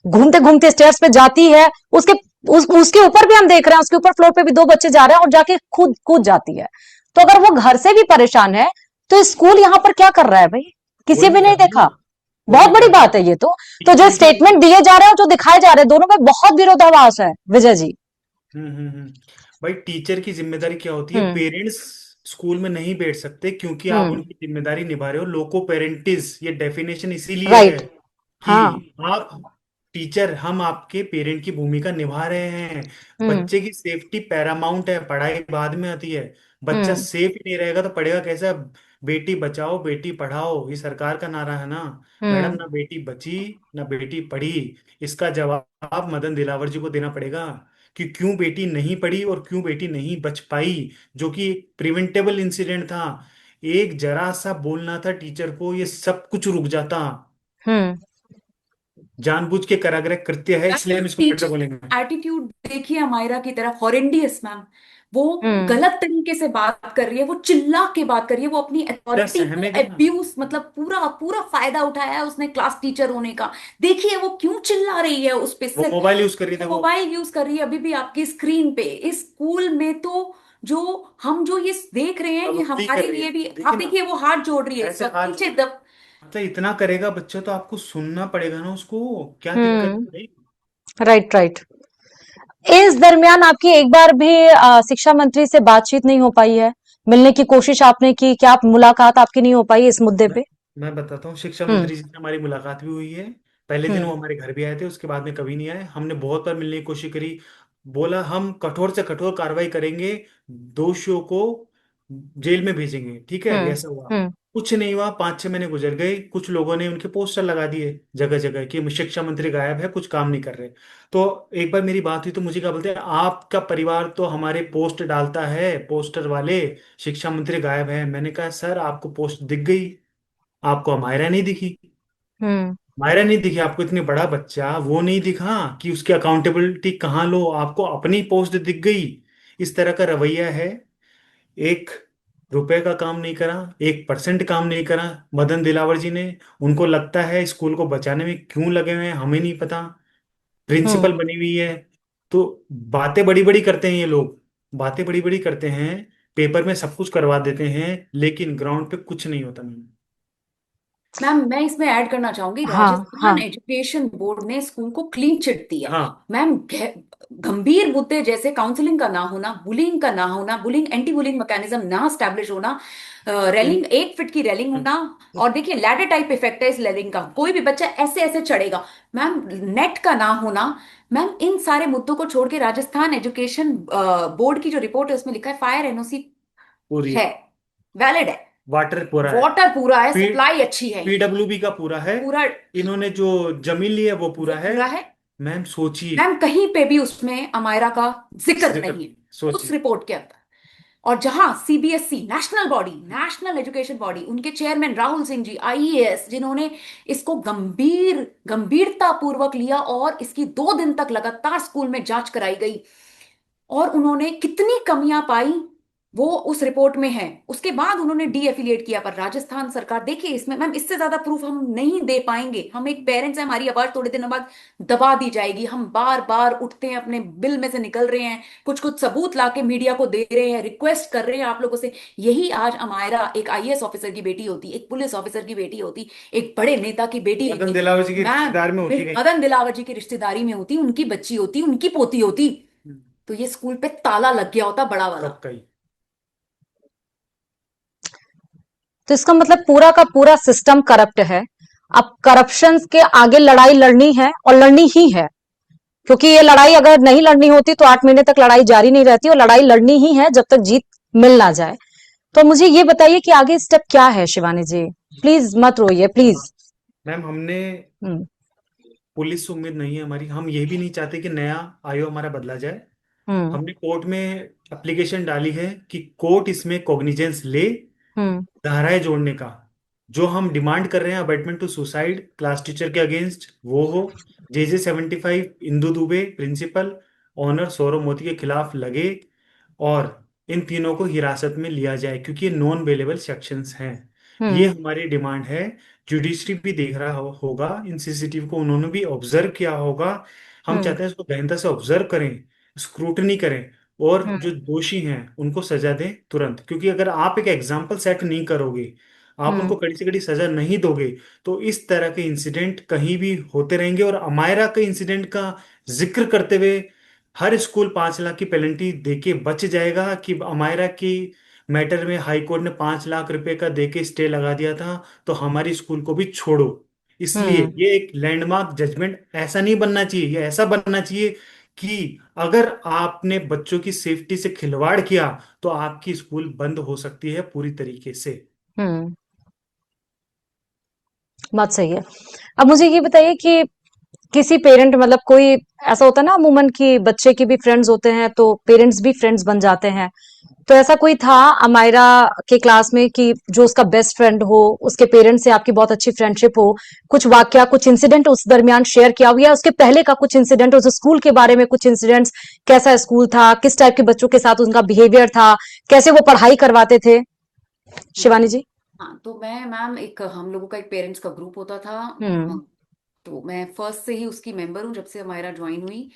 A: घूमते घूमते स्टेयर्स पे जाती है। उसके ऊपर भी हम देख रहे हैं, उसके ऊपर फ्लोर पे भी 2 बच्चे जा रहे हैं और जाके खुद कूद जाती है। तो अगर वो घर से भी परेशान है, तो स्कूल यहाँ पर क्या कर रहा है भाई? किसी
B: वही
A: भी
B: मैं कह
A: नहीं
B: रहा हूँ
A: देखा।
B: ना, वही
A: बहुत
B: मैं कह
A: बड़ी
B: रहा हूँ।
A: बात है ये तो जो
B: इनकी
A: स्टेटमेंट दिए जा रहे हैं और जो दिखाए जा रहे हैं, दोनों में बहुत विरोधाभास है विजय जी।
B: हम्म। भाई टीचर की जिम्मेदारी क्या होती है?
A: हम्म।
B: पेरेंट्स स्कूल में नहीं बैठ सकते क्योंकि आप
A: हम्म।
B: उनकी जिम्मेदारी निभा रहे हो। लोको पेरेंटिस ये डेफिनेशन इसीलिए है
A: राइट। हाँ।
B: कि आप टीचर, हम आपके पेरेंट की भूमिका निभा रहे हैं।
A: हम्म।
B: बच्चे की सेफ्टी पैरामाउंट है, पढ़ाई बाद में आती है। बच्चा
A: हम्म।
B: सेफ ही नहीं रहेगा तो पढ़ेगा कैसे? बेटी बचाओ बेटी पढ़ाओ, ये सरकार का नारा है ना। मैडम,
A: हम्म।
B: ना बेटी बची ना बेटी पढ़ी। इसका जवाब मदन दिलावर जी को देना पड़ेगा कि क्यों बेटी नहीं पढ़ी और क्यों बेटी नहीं बच पाई, जो कि एक प्रिवेंटेबल इंसिडेंट था। एक जरा सा बोलना था टीचर को, ये सब कुछ रुक जाता।
A: हम्म।
B: जानबूझ के कराग्रह कृत्य है, इसलिए हम इसको मर्डर बोलेंगे।
C: टीचर एटीट्यूड देखिए अमायरा की तरफ, हॉरेंडियस मैम। वो
A: हम्म।
C: गलत तरीके से बात कर रही है, वो चिल्ला के बात कर रही है, वो अपनी
B: क्या
C: अथॉरिटी को
B: सहमेगा ना?
C: एब्यूज, मतलब पूरा पूरा फायदा उठाया है उसने क्लास टीचर होने का। देखिए वो क्यों चिल्ला रही है उस पे
B: वो
C: सिर्फ,
B: मोबाइल यूज कर रही थी
C: वो
B: वो।
C: मोबाइल यूज कर रही है अभी भी आपकी स्क्रीन पे। इस स्कूल में तो जो हम जो ये देख रहे हैं, ये
B: पाबंदी कर
C: हमारे
B: रही
C: लिए
B: है,
C: भी।
B: देखिए
C: आप
B: ना,
C: देखिए वो हाथ जोड़ रही है इस
B: ऐसे
C: वक्त,
B: हाथ,
C: नीचे दब।
B: मतलब इतना करेगा बच्चा तो आपको सुनना पड़ेगा ना उसको, क्या दिक्कत
A: हम्म।
B: है भाई।
A: Right, right. इस दरमियान आपकी एक बार भी शिक्षा मंत्री से बातचीत नहीं हो पाई है? मिलने की कोशिश आपने की क्या? आप मुलाकात आपकी नहीं हो पाई इस मुद्दे
B: मैं
A: पे?
B: मैं बताता हूँ, शिक्षा
A: हम्म।
B: मंत्री जी से हमारी मुलाकात भी हुई है। पहले दिन
A: हम्म।
B: वो हमारे घर भी आए थे, उसके बाद में कभी नहीं आए। हमने बहुत बार मिलने की कोशिश करी, बोला हम कठोर से कठोर कार्रवाई करेंगे, दोषियों को जेल में भेजेंगे, ठीक है,
A: हम्म।
B: ऐसा हुआ।
A: हम्म।
B: कुछ नहीं हुआ, 5-6 महीने गुजर गए, कुछ लोगों ने उनके पोस्टर लगा दिए जगह जगह कि शिक्षा मंत्री गायब है, कुछ काम नहीं कर रहे। तो एक बार मेरी बात हुई तो मुझे क्या बोलते हैं, आपका परिवार तो हमारे पोस्ट डालता है, पोस्टर वाले, शिक्षा मंत्री गायब है। मैंने कहा सर आपको पोस्ट दिख गई, आपको मायरा नहीं दिखी।
A: हम्म।
B: मायरा नहीं दिखी आपको, इतने बड़ा बच्चा वो नहीं दिखा कि उसकी अकाउंटेबिलिटी कहाँ लो, आपको अपनी पोस्ट दिख गई। इस तरह का रवैया है। 1 रुपए का काम नहीं करा, 1% काम नहीं करा मदन दिलावर जी ने। उनको लगता है स्कूल को बचाने में क्यों लगे हुए हैं हमें नहीं पता।
A: हम्म।
B: प्रिंसिपल बनी हुई है। तो बातें बड़ी बड़ी करते हैं ये लोग, बातें बड़ी बड़ी करते हैं, पेपर में सब कुछ करवा देते हैं, लेकिन ग्राउंड पे कुछ नहीं होता। मैम,
C: मैम मैं इसमें ऐड करना चाहूंगी,
A: हाँ।
C: राजस्थान
A: हाँ।
C: एजुकेशन बोर्ड ने स्कूल को क्लीन चिट दिया।
B: हाँ,
C: मैम गंभीर मुद्दे जैसे काउंसलिंग का ना होना, बुलिंग का ना होना, बुलिंग एंटी बुलिंग मैकेनिज्म ना स्टैब्लिश होना, रेलिंग 1 फीट की रेलिंग होना। और देखिए लैडर टाइप इफेक्ट है इस रेलिंग का, कोई भी बच्चा ऐसे ऐसे चढ़ेगा। मैम नेट का ना होना। मैम इन सारे मुद्दों को छोड़ के राजस्थान एजुकेशन बोर्ड की जो रिपोर्ट है उसमें लिखा है फायर एनओसी
B: पूरी है,
C: है, वैलिड है,
B: वाटर पूरा है,
C: वाटर पूरा है,
B: पी
C: सप्लाई अच्छी है,
B: पीडब्ल्यूबी का पूरा है,
C: पूरा
B: इन्होंने जो जमीन ली है वो
C: वो
B: पूरा है।
C: पूरा है।
B: मैम सोचिए,
C: मैम कहीं पे भी उसमें अमायरा का जिक्र
B: जिक्र,
C: नहीं है उस
B: सोचिए।
C: रिपोर्ट के अंदर। और जहां CBSE national body, national education body, उनके चेयरमैन राहुल सिंह जी आईएएस, जिन्होंने इसको गंभीरता पूर्वक लिया और इसकी 2 दिन तक लगातार स्कूल में जांच कराई गई, और उन्होंने कितनी कमियां पाई वो उस रिपोर्ट में है। उसके बाद उन्होंने डी एफिलिएट किया। पर राजस्थान सरकार, देखिए इसमें मैम इससे ज्यादा प्रूफ हम नहीं दे पाएंगे। हम एक पेरेंट्स हैं, हमारी आवाज थोड़े दिनों बाद दबा दी जाएगी। हम बार बार उठते हैं, अपने बिल में से निकल रहे हैं, कुछ कुछ सबूत लाके मीडिया को दे रहे हैं, रिक्वेस्ट कर रहे हैं आप लोगों से। यही आज अमायरा एक आईएएस ऑफिसर की बेटी होती, एक पुलिस ऑफिसर की बेटी होती, एक बड़े नेता की बेटी
B: मदन
C: होती,
B: दिलावर जी की
C: मैम
B: रिश्तेदार में होती रही।
C: मदन दिलावर जी की रिश्तेदारी में होती, उनकी बच्ची होती, उनकी पोती होती, तो ये स्कूल पे ताला लग गया होता बड़ा वाला।
B: कब कही।
A: तो इसका मतलब पूरा का पूरा सिस्टम करप्ट है। अब करप्शन के आगे लड़ाई लड़नी है और लड़नी ही है, क्योंकि ये लड़ाई अगर नहीं लड़नी होती तो 8 महीने तक लड़ाई जारी नहीं रहती, और लड़ाई लड़नी ही है जब तक जीत मिल ना जाए। तो मुझे ये बताइए कि आगे स्टेप क्या है शिवानी जी? प्लीज मत रोइए, प्लीज।
B: मैम हमने,
A: हम्म।
B: पुलिस से उम्मीद नहीं है हमारी, हम ये भी नहीं चाहते कि नया आयोग हमारा बदला जाए।
A: हम्म।
B: हमने कोर्ट में एप्लीकेशन डाली है कि कोर्ट इसमें कॉग्निजेंस ले,
A: हम्म।
B: धाराएं जोड़ने का। जो हम डिमांड कर रहे हैं abetment to suicide class teacher के अगेंस्ट, वो हो। JJ 75 Indu Dubey principal, owner Saurabh Moti के खिलाफ लगे, और इन तीनों को हिरासत में लिया जाए क्योंकि ये नॉन बेलेबल सेक्शंस हैं। ये
A: हम्म।
B: हमारी डिमांड है। जुडिशरी भी देख रहा होगा इन सीसीटीवी को, उन्होंने भी ऑब्जर्व किया होगा। हम
A: हम्म।
B: चाहते हैं इसको गहनता से ऑब्जर्व करें, स्क्रूटनी करें, और जो
A: हम्म।
B: दोषी हैं उनको सजा दें तुरंत। क्योंकि अगर आप एक एग्जाम्पल सेट नहीं करोगे, आप
A: हम्म।
B: उनको कड़ी से कड़ी सजा नहीं दोगे, तो इस तरह के इंसिडेंट कहीं भी होते रहेंगे। और अमायरा के इंसिडेंट का जिक्र करते हुए हर स्कूल 5 लाख की पेनल्टी देके बच जाएगा कि अमायरा की मैटर में हाई कोर्ट ने 5 लाख रुपए का देके स्टे लगा दिया था, तो हमारी स्कूल को भी छोड़ो। इसलिए
A: हम्म।
B: ये एक लैंडमार्क जजमेंट ऐसा नहीं बनना चाहिए, ये ऐसा बनना चाहिए कि अगर आपने बच्चों की सेफ्टी से खिलवाड़ किया तो आपकी स्कूल बंद हो सकती है पूरी तरीके से।
A: हम्म। बात सही है। अब मुझे ये बताइए कि किसी पेरेंट, मतलब कोई ऐसा होता है ना अमूमन कि बच्चे के भी फ्रेंड्स होते हैं तो पेरेंट्स भी फ्रेंड्स बन जाते हैं। तो ऐसा कोई था अमायरा के क्लास में कि जो उसका बेस्ट फ्रेंड हो, उसके पेरेंट्स से आपकी बहुत अच्छी फ्रेंडशिप हो, कुछ वाकया, कुछ इंसिडेंट उस दरमियान शेयर किया हो, या उसके पहले का कुछ इंसिडेंट, उस स्कूल के बारे में कुछ इंसिडेंट्स? कैसा स्कूल था, किस टाइप के बच्चों के साथ उनका बिहेवियर था, कैसे वो पढ़ाई करवाते थे? शिवानी जी।
C: हाँ तो मैं मैम, एक हम लोगों का एक पेरेंट्स का ग्रुप होता था।
A: हम्म।
C: तो मैं फर्स्ट से ही उसकी मेंबर हूँ, जब से हमारा ज्वाइन हुई।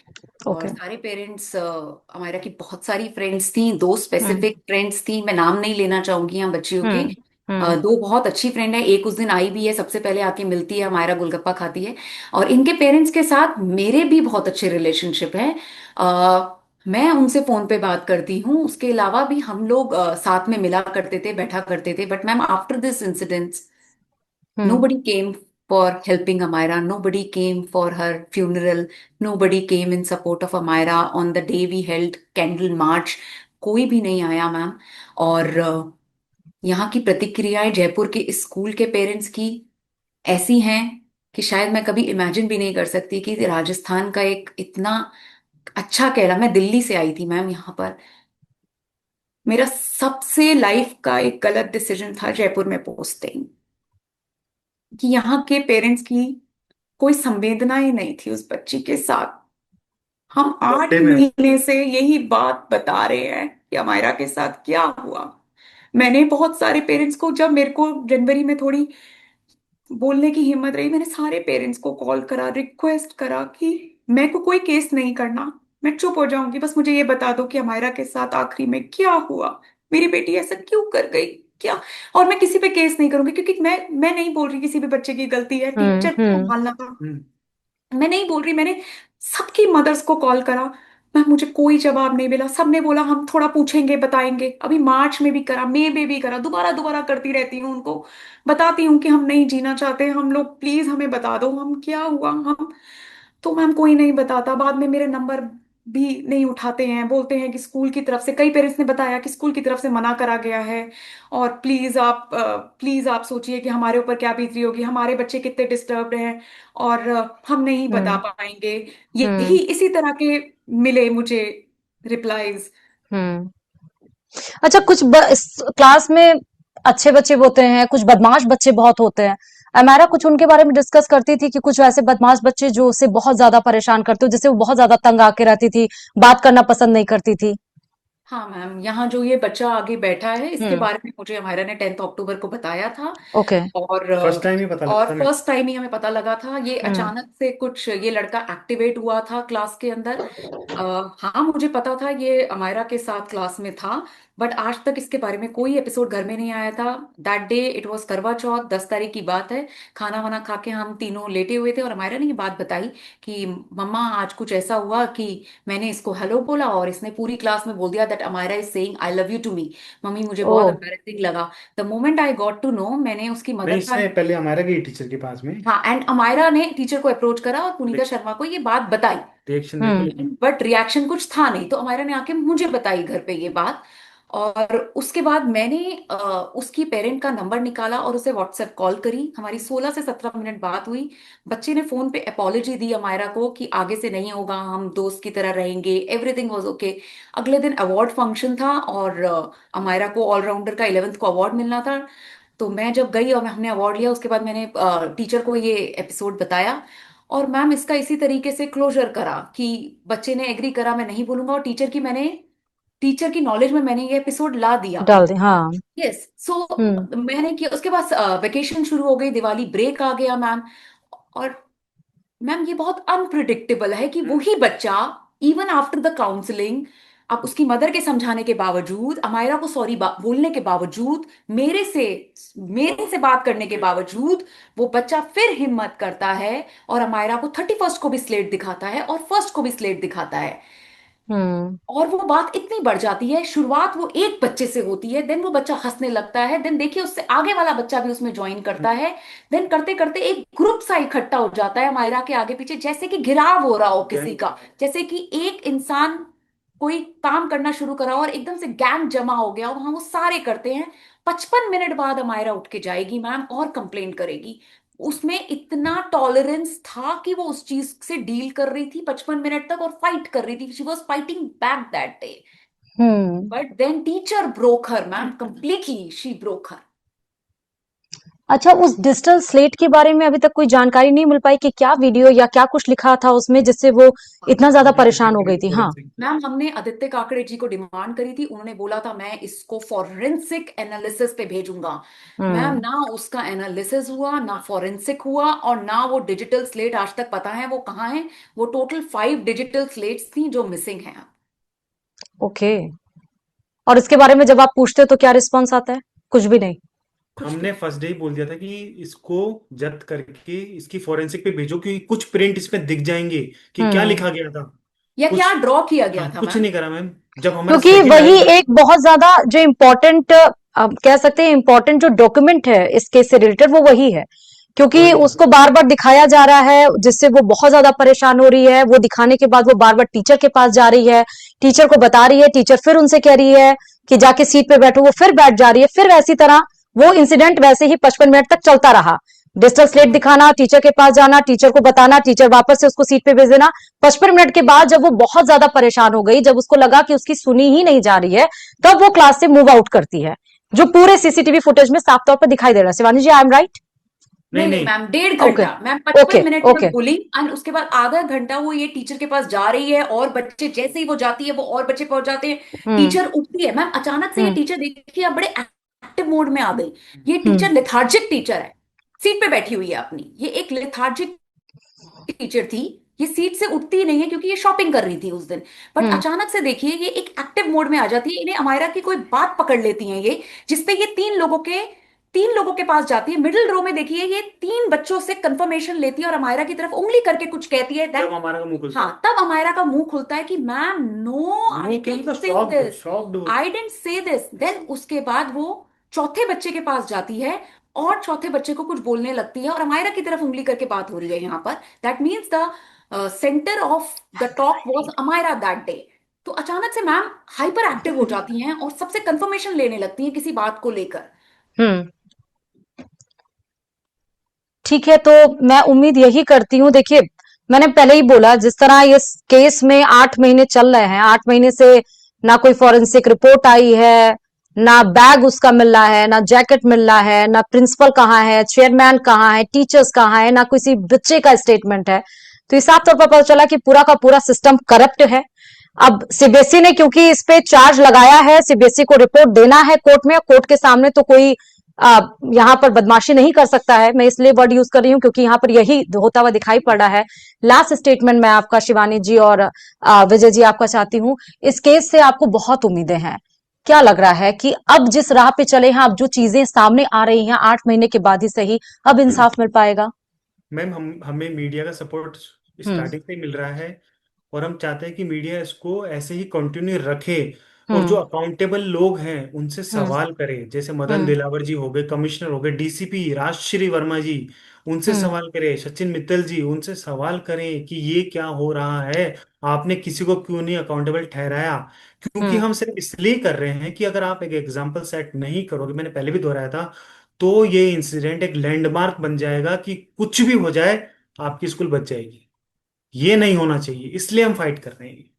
C: और
A: ओके।
C: सारे पेरेंट्स, हमारा की बहुत सारी फ्रेंड्स थी, दो
A: हम्म।
C: स्पेसिफिक फ्रेंड्स थी, मैं नाम नहीं लेना चाहूंगी यहाँ बच्चियों के।
A: हम्म। हम्म।
C: दो बहुत अच्छी फ्रेंड है, एक उस दिन आई भी है, सबसे पहले आके मिलती है, हमारा गोलगप्पा खाती है। और इनके पेरेंट्स के साथ मेरे भी बहुत अच्छे रिलेशनशिप हैं। मैं उनसे फोन पे बात करती हूँ, उसके अलावा भी हम लोग साथ में मिला करते थे, बैठा करते थे। But ma'am, after this incident,
A: hmm.
C: nobody came for helping Amira. Nobody came for her funeral. Nobody came in support of Amira on the day we held candle march. कोई भी नहीं आया मैम। और यहाँ की प्रतिक्रियाएं जयपुर के इस स्कूल के पेरेंट्स की ऐसी हैं कि शायद मैं कभी इमेजिन भी नहीं कर सकती कि राजस्थान का एक इतना अच्छा कहला, मैं दिल्ली से आई थी मैम यहाँ पर। मेरा सबसे लाइफ का एक गलत डिसीजन था जयपुर में पोस्टिंग, कि यहाँ के पेरेंट्स की कोई संवेदनाएं नहीं थी उस बच्ची के साथ। हम
B: बर्थडे
C: आठ
B: में।
C: महीने से यही बात बता रहे हैं कि अमायरा के साथ क्या हुआ। मैंने बहुत सारे पेरेंट्स को, जब मेरे को जनवरी में थोड़ी बोलने की हिम्मत रही, मैंने सारे पेरेंट्स को कॉल करा, रिक्वेस्ट करा कि मैं को कोई केस नहीं करना, मैं चुप हो जाऊंगी, बस मुझे ये बता दो कि अमायरा के साथ आखिरी में क्या हुआ, मेरी बेटी ऐसा क्यों कर गई, क्या। और मैं किसी पे केस नहीं करूंगी, क्योंकि मैं नहीं बोल रही किसी भी बच्चे की गलती है,
A: हम्म।
C: टीचर को
A: हम्म।
C: संभालना था।
B: हम्म।
C: मैं नहीं बोल रही, मैंने सबकी मदर्स को कॉल करा। मैम, मुझे कोई जवाब नहीं मिला। सबने बोला हम थोड़ा पूछेंगे, बताएंगे। अभी मार्च में भी करा, मई में भी करा, दोबारा दोबारा करती रहती हूँ उनको, बताती हूँ कि हम नहीं जीना चाहते हम लोग, प्लीज हमें बता दो हम क्या हुआ हम। तो मैम कोई नहीं बताता, बाद में मेरे नंबर भी नहीं उठाते हैं, बोलते हैं कि स्कूल की तरफ से, कई पेरेंट्स ने बताया कि स्कूल की तरफ से मना करा गया है। और प्लीज आप सोचिए कि हमारे ऊपर क्या बीत रही होगी, हमारे बच्चे कितने डिस्टर्ब्ड हैं, और हम नहीं बता
A: हम्म।
C: पाएंगे।
A: हम्म।
C: यही इसी तरह के मिले मुझे रिप्लाईज।
A: हम्म। अच्छा, कुछ क्लास में अच्छे बच्चे होते हैं, कुछ बदमाश बच्चे बहुत होते हैं। अमेरा कुछ उनके बारे में डिस्कस करती थी कि कुछ ऐसे बदमाश बच्चे जो उसे बहुत ज्यादा परेशान करते हो, जिससे वो बहुत ज्यादा तंग आके रहती थी, बात करना पसंद नहीं करती थी।
C: हाँ मैम, यहाँ जो ये बच्चा आगे बैठा है, इसके
A: हम्म।
C: बारे में मुझे हमारा ने 10 अक्टूबर को बताया था।
A: ओके।
B: फर्स्ट टाइम ही पता
C: और
B: लगता मेरे
C: फर्स्ट टाइम ही हमें पता लगा था। ये
A: हम्म।
C: अचानक से कुछ, ये लड़का एक्टिवेट हुआ था क्लास के अंदर। हाँ, मुझे पता था ये अमायरा के साथ क्लास में था, बट आज तक इसके बारे में कोई एपिसोड घर में नहीं आया था। दैट डे इट वाज करवा चौथ, 10 तारीख की बात है। खाना वाना खा के हम तीनों लेटे हुए थे, और अमायरा ने ये बात बताई कि मम्मा आज कुछ ऐसा हुआ कि मैंने इसको हेलो बोला और इसने पूरी क्लास में बोल दिया that Amaira is saying I love you to me. Mummy, मुझे
A: ओ।
C: बहुत एम्बैरेसिंग लगा। The moment I got to know, मैंने उसकी
B: नहीं,
C: मदर का,
B: इसने पहले हमारा गई टीचर के पास में।
C: हाँ, एंड अमायरा ने टीचर को अप्रोच करा और पुनीता शर्मा को ये बात बताई।
B: रिएक्शन देखो
A: हम्म।
B: लेकिन।
C: बट रिएक्शन कुछ था नहीं, तो अमायरा ने आके मुझे बताई घर पे ये बात। और उसके बाद मैंने उसकी पेरेंट का नंबर निकाला और उसे व्हाट्सएप कॉल करी। हमारी 16 से 17 मिनट बात हुई। बच्चे ने फोन पे अपोलॉजी दी अमायरा को कि आगे से नहीं होगा, हम दोस्त की तरह रहेंगे, एवरीथिंग वाज ओके। अगले दिन अवार्ड फंक्शन था, और अमायरा को ऑलराउंडर का 11th को अवार्ड मिलना था। तो मैं जब गई और हमने अवार्ड लिया, उसके बाद मैंने टीचर को ये एपिसोड बताया। और मैम, इसका इसी तरीके से क्लोजर करा कि बच्चे ने एग्री करा मैं नहीं बोलूंगा, और टीचर की नॉलेज में मैंने ये एपिसोड ला दिया।
A: डाल दे, हाँ।
C: यस, सो
A: हम्म।
C: मैंने किया। उसके बाद वेकेशन शुरू हो गई, दिवाली ब्रेक आ गया मैम। और मैम, ये बहुत अनप्रिडिक्टेबल है कि वही बच्चा, इवन आफ्टर द काउंसलिंग, अब उसकी मदर के समझाने के बावजूद, अमायरा को सॉरी बोलने के बावजूद, मेरे से बात करने के बावजूद, वो बच्चा फिर हिम्मत करता है और अमायरा को 31st को भी स्लेट दिखाता है और फर्स्ट को भी स्लेट दिखाता है।
A: हम्म।
C: और वो बात इतनी बढ़ जाती है, शुरुआत वो एक बच्चे से होती है, देन वो बच्चा हंसने लगता है, देन देखिए उससे आगे वाला बच्चा भी उसमें ज्वाइन करता है। देन करते करते एक ग्रुप सा इकट्ठा हो जाता है मायरा के आगे पीछे, जैसे कि घिराव हो रहा हो किसी
B: गैंग।
C: का, जैसे कि एक इंसान कोई काम करना शुरू करा हो और एकदम से गैंग जमा हो गया, और वहां वो सारे करते हैं। 55 मिनट बाद अमायरा उठ के जाएगी मैम और कंप्लेंट करेगी। उसमें इतना टॉलरेंस था कि वो उस चीज से डील कर रही थी 55 मिनट तक, और फाइट कर रही थी, she was fighting back that day.
A: Hmm.
C: But then teacher broke her ma'am, completely she broke her.
A: अच्छा, उस डिजिटल स्लेट के बारे में अभी तक कोई जानकारी नहीं मिल पाई कि क्या वीडियो या क्या कुछ लिखा था उसमें जिससे वो इतना ज्यादा
B: हमने
A: परेशान हो
B: आदित्य
A: गई थी? हाँ।
B: फोरेंसिक
C: मैम हमने आदित्य काकड़े जी को डिमांड करी थी, उन्होंने बोला था मैं इसको फॉरेंसिक एनालिसिस पे भेजूंगा। मैम
A: हम्म।
C: ना उसका एनालिसिस हुआ, ना फॉरेंसिक हुआ, और ना वो डिजिटल स्लेट आज तक पता है वो कहाँ है। वो टोटल 5 डिजिटल स्लेट्स थी जो मिसिंग है।
A: ओके। और इसके बारे में जब आप पूछते हो तो क्या रिस्पॉन्स आता है? कुछ भी नहीं?
C: कुछ भी।
B: हमने फर्स्ट डे ही बोल दिया था कि इसको जब्त करके इसकी फोरेंसिक पे भेजो, क्योंकि कुछ प्रिंट इसमें दिख जाएंगे कि क्या
A: हम्म।
B: लिखा गया था।
C: या क्या
B: कुछ,
C: ड्रॉ किया गया
B: हाँ,
C: था
B: कुछ
C: मैम।
B: नहीं करा मैम। जब हमारा
A: क्योंकि
B: सेकंड
A: वही
B: आया,
A: एक बहुत ज्यादा जो इम्पोर्टेंट कह सकते हैं इम्पोर्टेंट जो डॉक्यूमेंट है इस केस से रिलेटेड वो वही है, क्योंकि
B: वही
A: उसको बार बार दिखाया जा रहा है जिससे वो बहुत ज्यादा परेशान हो रही है। वो दिखाने के बाद वो बार बार टीचर के पास जा रही है, टीचर को बता रही है, टीचर फिर उनसे कह रही है कि जाके सीट पे बैठो, वो फिर बैठ जा रही है, फिर वैसी तरह वो इंसिडेंट वैसे ही 55 मिनट तक चलता रहा। डिजिटल स्लेट
B: हाँ,
A: दिखाना, टीचर के पास जाना, टीचर को बताना, टीचर वापस से उसको सीट पे भेज देना। 55 मिनट के बाद जब वो बहुत ज्यादा परेशान हो गई, जब उसको लगा कि उसकी सुनी ही नहीं जा रही है, तब वो क्लास से मूव आउट करती है, जो पूरे सीसीटीवी फुटेज में साफ तौर पर दिखाई दे रहा है। शिवानी जी, आई एम राइट?
B: नहीं
C: नहीं नहीं
B: नहीं,
C: मैम, डेढ़
A: ओके,
C: घंटा मैम,
A: ओके,
C: 55 मिनट तक
A: ओके।
C: बोली, एंड उसके बाद आधा घंटा वो ये टीचर के पास जा रही है, और बच्चे जैसे ही वो जाती है वो और बच्चे पहुंच जाते हैं।
A: हम्म।
C: टीचर उठती है मैम, अचानक से ये
A: हम्म।
C: टीचर देखिए अब बड़े एक्टिव मोड में आ गई। ये
A: हम्म।
C: टीचर लेथार्जिक टीचर है, सीट पे बैठी हुई है अपनी, ये एक लेथार्जिक टीचर थी। ये सीट से उठती ही नहीं है क्योंकि ये शॉपिंग कर रही थी उस दिन। बट
A: हम्म।
C: अचानक से देखिए ये एक एक्टिव मोड में आ जाती है, इन्हें अमायरा की कोई बात पकड़ लेती हैं ये, जिसपे ये तीन लोगों के पास जाती है। मिडिल रो में देखिए ये 3 बच्चों से कंफर्मेशन लेती है और अमायरा की तरफ उंगली करके कुछ कहती है
B: जब
C: दैट।
B: हमारा का मुंह खुलता
C: हाँ,
B: है,
C: तब अमायरा का मुंह खुलता है कि मैम नो,
B: नो
C: आई
B: क्या
C: डिडंट
B: मतलब,
C: say
B: shocked
C: this,
B: shocked.
C: I didn't say this. Then उसके बाद वो चौथे बच्चे के पास जाती है और चौथे बच्चे को कुछ बोलने लगती है, और अमायरा की तरफ उंगली करके बात हो रही है यहाँ पर। That means the centre of the talk was Amaira that day. तो अचानक से मैम हाइपर एक्टिव हो जाती हैं और सबसे कंफर्मेशन लेने लगती हैं किसी बात को लेकर।
A: हम्म। ठीक है, तो मैं उम्मीद यही करती हूँ। देखिए, मैंने पहले ही बोला, जिस तरह इस केस में 8 महीने चल रहे हैं, 8 महीने से ना कोई फॉरेंसिक रिपोर्ट आई है, ना बैग उसका मिल रहा है, ना जैकेट मिल रहा है, ना प्रिंसिपल कहाँ है, चेयरमैन कहाँ है, टीचर्स कहाँ है, ना किसी बच्चे का स्टेटमेंट है। तो इस साफ तौर पर पता चला कि पूरा का पूरा सिस्टम करप्ट है। अब सीबीएसई ने क्योंकि इस पे चार्ज लगाया है, सीबीएसई को रिपोर्ट देना है कोर्ट में, कोर्ट के सामने तो कोई आ, यहाँ पर बदमाशी नहीं कर सकता है। मैं इसलिए वर्ड यूज कर रही हूँ क्योंकि यहाँ पर यही होता हुआ दिखाई पड़ रहा है। लास्ट स्टेटमेंट मैं आपका, शिवानी जी और विजय जी, आपका चाहती हूँ। इस केस से आपको बहुत उम्मीदें हैं। क्या लग रहा है कि अब जिस राह पे चले हैं, अब जो चीजें सामने आ रही हैं 8 महीने के बाद ही सही, अब इंसाफ मिल पाएगा?
B: मैम हमें मीडिया का सपोर्ट
A: हम्म।
B: स्टार्टिंग से ही मिल रहा है, और हम चाहते हैं कि मीडिया इसको ऐसे ही कंटिन्यू रखे, और जो
A: हम्म।
B: अकाउंटेबल लोग हैं उनसे
A: हम्म।
B: सवाल करें, जैसे मदन
A: हम्म।
B: दिलावर जी हो गए, कमिश्नर हो गए, डीसीपी राजश्री वर्मा जी, उनसे
A: हम्म।
B: सवाल करें, सचिन मित्तल जी, उनसे सवाल करें कि ये क्या हो रहा है, आपने किसी को क्यों नहीं अकाउंटेबल ठहराया। क्योंकि
A: हम्म।
B: हम सिर्फ इसलिए कर रहे हैं कि अगर आप एक एग्जाम्पल सेट नहीं करोगे, मैंने पहले भी दोहराया था, तो ये इंसिडेंट एक लैंडमार्क बन जाएगा कि कुछ भी हो जाए आपकी स्कूल बच जाएगी। ये नहीं होना चाहिए, इसलिए हम फाइट कर रहे हैं।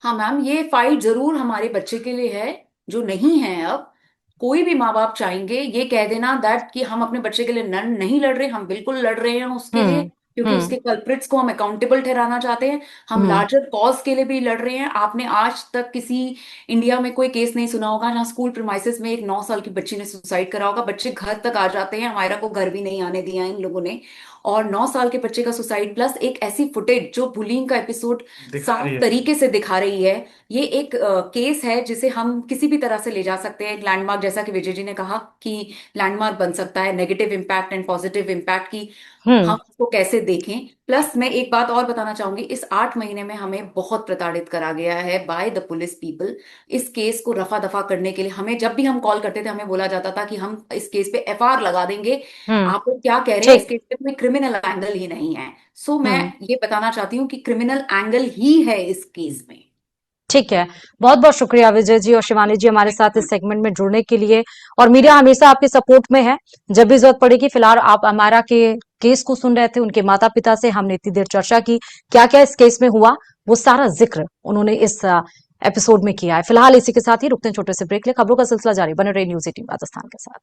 C: हाँ मैम, ये फाइट जरूर हमारे बच्चे के लिए है जो नहीं है अब। कोई भी माँ बाप चाहेंगे ये कह देना दैट कि हम अपने बच्चे के लिए नहीं लड़ रहे, हम बिल्कुल लड़ रहे हैं उसके लिए,
A: हम्म।
C: क्योंकि
A: हम्म।
C: उसके कल्प्रिट्स को हम अकाउंटेबल ठहराना चाहते हैं। हम
A: हम्म।
C: लार्जर कॉज के लिए भी लड़ रहे हैं। आपने आज तक किसी इंडिया में कोई केस नहीं सुना होगा जहाँ स्कूल प्रीमाइसेस में एक 9 साल की बच्ची ने सुसाइड करा होगा। बच्चे घर तक आ जाते हैं, हमारा को घर भी नहीं आने दिया इन लोगों ने। और 9 साल के बच्चे का सुसाइड प्लस एक ऐसी फुटेज जो बुलिंग का एपिसोड
B: दिखा रही
C: साफ
B: है।
C: तरीके से दिखा रही है। ये एक केस है जिसे हम किसी भी तरह से ले जा सकते हैं, एक लैंडमार्क, जैसा कि विजय जी ने कहा कि लैंडमार्क बन सकता है, negative impact and positive impact की
A: हम्म।
C: हम उसको कैसे देखें। प्लस मैं एक बात और बताना चाहूंगी, इस 8 महीने में हमें बहुत प्रताड़ित करा गया है बाय द पुलिस पीपल। इस केस को रफा दफा करने के लिए हमें जब भी हम कॉल करते थे हमें बोला जाता था कि हम इस केस पे एफआईआर लगा देंगे।
A: हम्म।
C: आप लोग क्या कह रहे हैं, इस
A: ठीक।
C: केस पे कोई क्रिमिनल एंगल ही नहीं है। सो मैं
A: हम्म।
C: ये बताना चाहती हूँ कि क्रिमिनल एंगल ही है इस केस में।
A: ठीक है। बहुत बहुत शुक्रिया विजय जी और शिवानी जी हमारे साथ इस सेगमेंट में जुड़ने के लिए। और मीडिया हमेशा आपके सपोर्ट में है, जब भी जरूरत पड़ेगी। फिलहाल आप हमारा के केस को सुन रहे थे, उनके माता पिता से हमने इतनी देर चर्चा की, क्या क्या इस केस में हुआ, वो सारा जिक्र उन्होंने इस एपिसोड में किया है। फिलहाल इसी के साथ ही रुकते हैं छोटे से ब्रेक ले। खबरों का सिलसिला जारी, बने रहे न्यूज 18 राजस्थान के साथ।